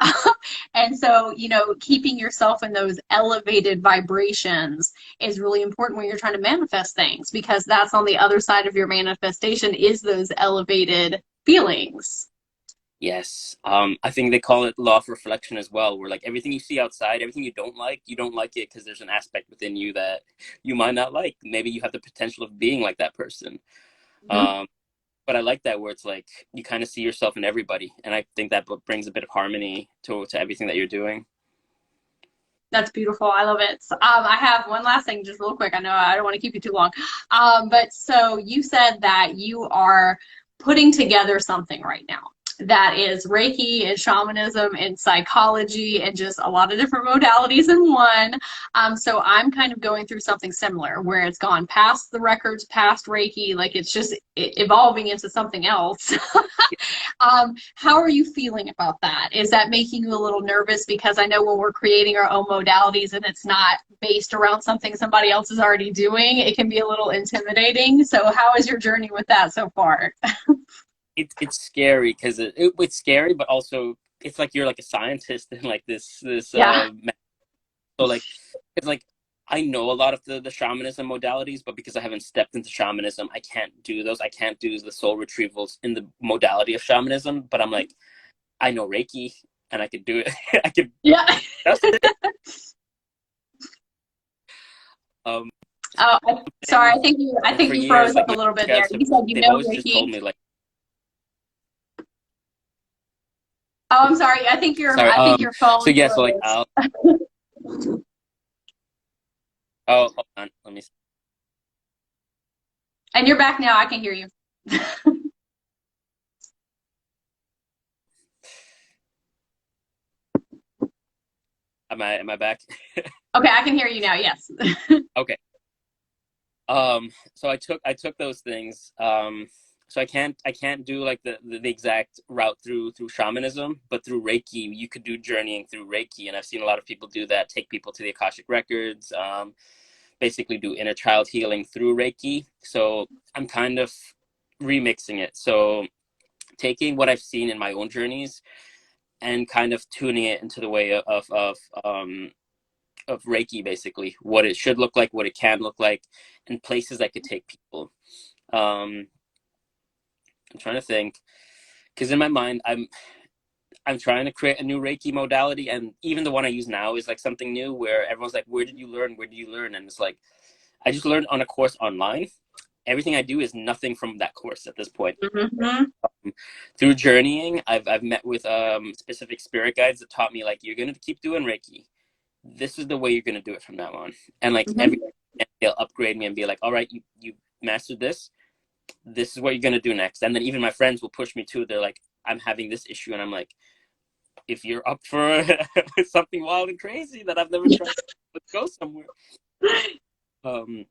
Speaker 1: And so, keeping yourself in those elevated vibrations is really important when you're trying to manifest things, because that's on the other side of your manifestation, is those elevated feelings.
Speaker 2: Yes. I think they call it law of reflection as well, where like everything you see outside, everything you don't like it because there's an aspect within you that you might not like. Maybe you have the potential of being like that person. But I like that, where it's like you kind of see yourself in everybody, and I think that brings a bit of harmony to everything that you're doing.
Speaker 1: That's beautiful. I love it. I have one last thing, just real quick. I know I don't want to keep you too long. But so you said that you are putting together something right now that is Reiki and shamanism and psychology and just a lot of different modalities in one. So I'm kind of going through something similar, where it's gone past the records, past Reiki, like it's just evolving into something else. How are you feeling about that? Is that making you a little nervous? Because I know when we're creating our own modalities and it's not based around something somebody else is already doing, it can be a little intimidating. So how is your journey with that so far?
Speaker 2: It's scary because it's scary, but also it's like you're like a scientist in like this
Speaker 1: Yeah.
Speaker 2: so like it's like I know a lot of the shamanism modalities, but because I haven't stepped into shamanism, I can't do those. I can't do the soul retrievals in the modality of shamanism. But I'm like, I know Reiki, and I could do it. I could.
Speaker 1: Yeah.
Speaker 2: That's it. Um,
Speaker 1: Oh, sorry. I think
Speaker 2: for
Speaker 1: you
Speaker 2: years,
Speaker 1: froze
Speaker 2: like
Speaker 1: up a
Speaker 2: my
Speaker 1: little bit there.
Speaker 2: guys have,
Speaker 1: You said you
Speaker 2: they've
Speaker 1: know
Speaker 2: always just told
Speaker 1: Reiki.
Speaker 2: me like,
Speaker 1: Oh, I'm sorry.
Speaker 2: sorry.
Speaker 1: I think your phone
Speaker 2: So yeah, so like
Speaker 1: froze.
Speaker 2: oh, hold on, let me.
Speaker 1: And you're back now. I can hear you.
Speaker 2: Am I back?
Speaker 1: Okay, I can hear you now. Yes.
Speaker 2: Okay. So I took those things. So I can't do like the exact route through shamanism, but through Reiki, you could do journeying through Reiki, and I've seen a lot of people do that. Take people to the Akashic records, basically do inner child healing through Reiki. So I'm kind of remixing it. So taking what I've seen in my own journeys and kind of tuning it into the way of Reiki, basically what it should look like, what it can look like, and places that could take people. Um, I'm trying to think, because in my mind, I'm trying to create a new Reiki modality, and even the one I use now is like something new where everyone's like, "Where did you learn? Where did you learn?" And it's like, I just learned on a course online. Everything I do is nothing from that course at this point.
Speaker 1: Mm-hmm.
Speaker 2: Through journeying, I've met with specific spirit guides that taught me like, you're gonna keep doing Reiki. This is the way you're gonna do it from now on. And like every
Speaker 1: Mm-hmm.
Speaker 2: they'll upgrade me and be like, all right, you mastered this. This is what you're gonna do next. And then even my friends will push me too. They're like, I'm having this issue, and I'm like, if you're up for something wild and crazy that I've never tried, let's go somewhere. Um,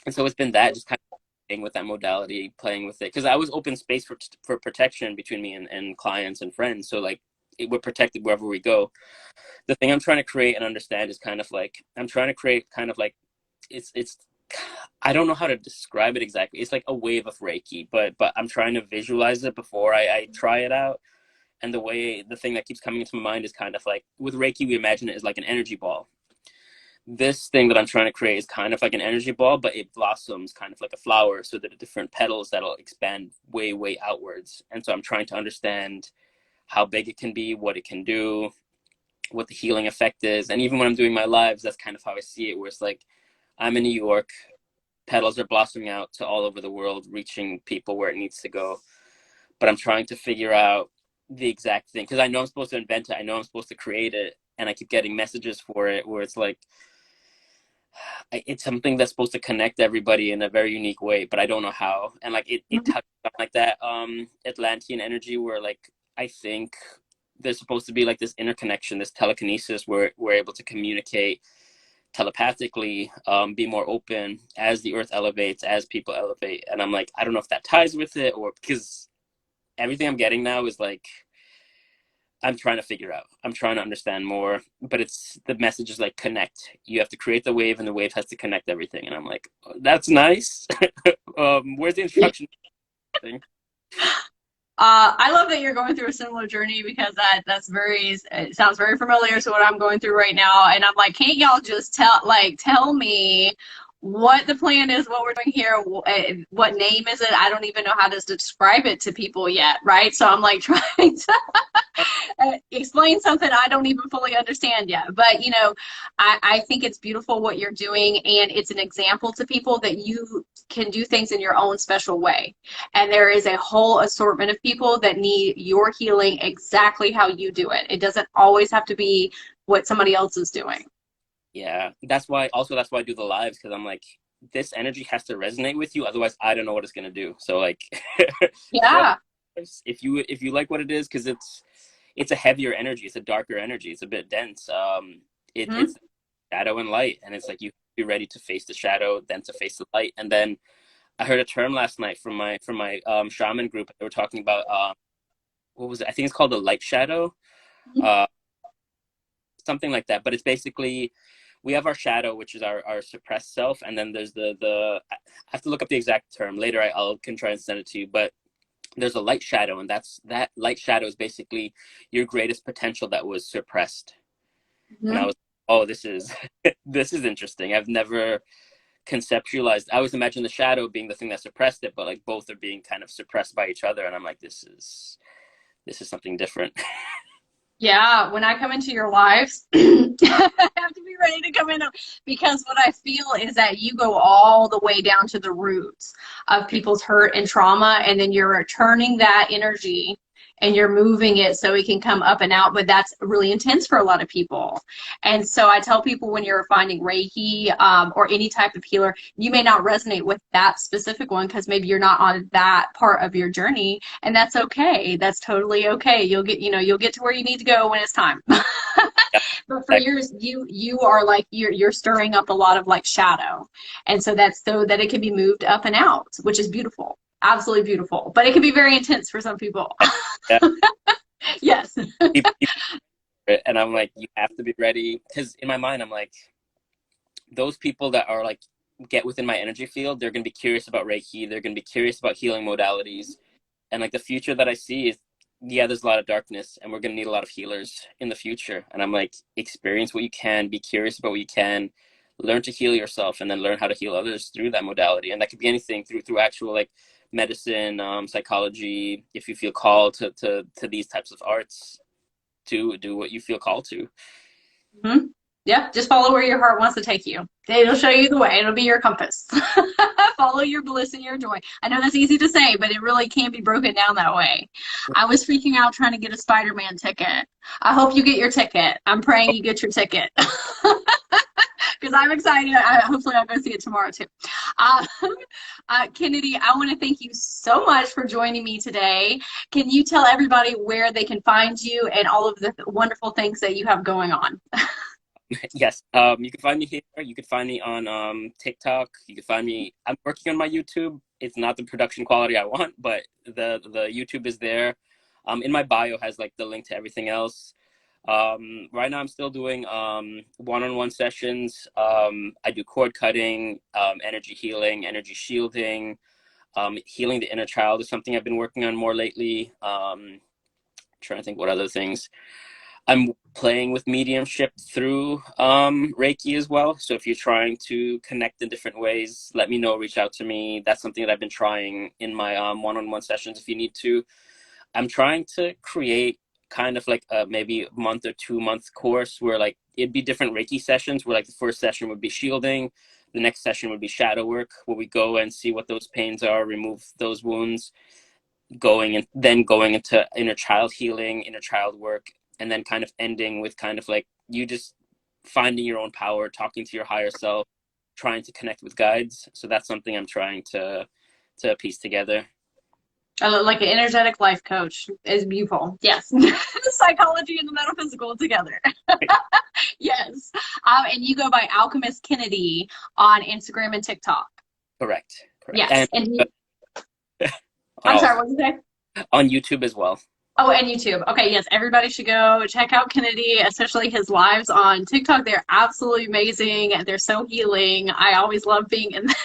Speaker 2: and so it's been that, just kind of playing with that modality, playing with it, because I always open space for protection between me and clients and friends. So like we're protected wherever we go. The thing I'm trying to create and understand is kind of like, I'm trying to create kind of like, it's I don't know how to describe it exactly. It's like a wave of Reiki, but I'm trying to visualize it before I try it out. And the thing that keeps coming into my mind is kind of like, with Reiki, we imagine it as like an energy ball. This thing that I'm trying to create is kind of like an energy ball, but it blossoms kind of like a flower. So there are different petals that'll expand way, way outwards. And so I'm trying to understand how big it can be, what it can do, what the healing effect is. And even when I'm doing my lives, that's kind of how I see it, where it's like, I'm in New York, petals are blossoming out to all over the world, reaching people where it needs to go. But I'm trying to figure out the exact thing, because I know I'm supposed to invent it. I know I'm supposed to create it. And I keep getting messages for it where it's like, it's something that's supposed to connect everybody in a very unique way, but I don't know how. And like it touches on like that Atlantean energy where like I think there's supposed to be like this interconnection, this telekinesis where we're able to communicate telepathically, be more open as the earth elevates, as people elevate. And I'm like, I don't know if that ties with it, or because everything I'm getting now is like, I'm trying to figure out. I'm trying to understand more, but it's the message is like, connect. You have to create the wave, and the wave has to connect everything. And I'm like, oh, that's nice. Where's the instruction thing?
Speaker 1: I love that you're going through a similar journey because that's very, it sounds very familiar to what I'm going through right now. And I'm like, can't y'all just tell me what the plan is, what we're doing here, what name is it? I don't even know how to describe it to people yet, right? So I'm like trying to explain something I don't even fully understand yet. But, I think it's beautiful what you're doing, and it's an example to people that you can do things in your own special way. And there is a whole assortment of people that need your healing exactly how you do it. It doesn't always have to be what somebody else is doing.
Speaker 2: Yeah, that's why I do the lives, because I'm like, this energy has to resonate with you, otherwise I don't know what it's gonna do. So like, join
Speaker 1: Yeah.
Speaker 2: if you like what it is, because it's a heavier energy, it's a darker energy, it's a bit dense. It's
Speaker 1: Mhm.
Speaker 2: shadow and light, and it's like you be ready to face the shadow, then to face the light. And then I heard a term last night from my shaman group. They were talking about what was it? I think it's called the light shadow, uh, something like that. But it's basically, we have our shadow, which is our suppressed self, and then there's the I have to look up the exact term later. I'll can try and send it to you, but there's a light shadow, and that light shadow is basically your greatest potential that was suppressed. And I
Speaker 1: Mhm.
Speaker 2: was, oh, this is this is interesting. I've never conceptualized. I always imagine the shadow being the thing that suppressed it, but like both are being kind of suppressed by each other. And I'm like, this is something different.
Speaker 1: Yeah, when I come into your lives, I have to be ready to come in because what I feel is that you go all the way down to the roots of people's hurt and trauma, and then you're returning that energy and you're moving it so it can come up and out. But that's really intense for a lot of people. And so I tell people when you're finding Reiki or any type of healer, you may not resonate with that specific one because maybe you're not on that part of your journey, and that's okay. That's totally okay. You'll get to where you need to go when it's time.
Speaker 2: Yeah,
Speaker 1: But for yours, you are like you're stirring up a lot of like shadow, and so that's so that it can be moved up and out, which is beautiful, absolutely beautiful. But it can be very intense for some people.
Speaker 2: yeah.
Speaker 1: Yes.
Speaker 2: And I'm like, you have to be ready, because in my mind, I'm like, those people that are like, get within my energy field, they're gonna be curious about Reiki. They're gonna be curious about healing modalities. And like the future that I see is, yeah, there's a lot of darkness, and we're gonna need a lot of healers in the future. And I'm like, experience what you can, be curious about what you can, learn to heal yourself, and then learn how to heal others through that modality. And that could be anything through actual like medicine, psychology. If you feel called to these types of arts, to do what you feel called to.
Speaker 1: Mm-hmm. Yeah, just follow where your heart wants to take you. It'll show you the way. It'll be your compass. Follow your bliss and your joy. I know that's easy to say, but it really can be broken down that way. I was freaking out trying to get a Spider-Man ticket. I hope you get your ticket. I'm praying you get your ticket. Because I'm excited. Hopefully I'll go see it tomorrow too. Um, Kennedy, I want to thank you so much for joining me today. Can you tell everybody where they can find you and all of the wonderful things that you have going on?
Speaker 2: Yes. You can find me here. You can find me on TikTok. You can find me. I'm working on my YouTube. It's not the production quality I want, but the YouTube is there. In my bio has like the link to everything else. Right now I'm still doing one-on-one sessions. I do cord cutting, energy healing, energy shielding, healing the inner child is something I've been working on more lately. Trying to think what other things. I'm playing with mediumship through Reiki as well. So if you're trying to connect in different ways, let me know, reach out to me. That's something that I've been trying in my one-on-one sessions if you need to. I'm trying to create kind of like a maybe a month or 2 month course where like it'd be different Reiki sessions where like the first session would be shielding, the next session would be shadow work, where we go and see what those pains are, remove those wounds, going into inner child healing, inner child work, and then kind of ending with kind of like you just finding your own power, talking to your higher self, trying to connect with guides. So that's something I'm trying to piece together.
Speaker 1: Like an energetic life coach is beautiful. Yes. Psychology and the metaphysical together. Yes. And you go by Alchemist Kennedy on Instagram and TikTok.
Speaker 2: Correct.
Speaker 1: Yes. And I'm
Speaker 2: all,
Speaker 1: sorry, what did you say?
Speaker 2: on YouTube as well.
Speaker 1: Oh, and YouTube. Okay, yes, everybody should go check out Kennedy, especially his lives on TikTok. They're absolutely amazing. They're so healing. I always love being in them.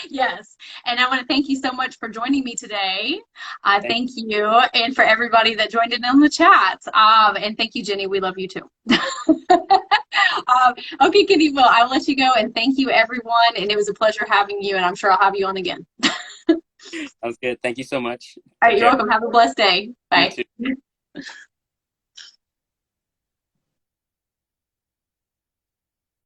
Speaker 1: Yes, and I want to thank you so much for joining me today. Thank you, and for everybody that joined in on the chat. And thank you, Jenny. We love you too. Okay, Kennedy, well, I'll let you go, and thank you, everyone. And it was a pleasure having you, and I'm sure I'll have you on again.
Speaker 2: Sounds good. Thank you so much.
Speaker 1: All right, you're welcome. Have a blessed day. Bye.
Speaker 2: You too.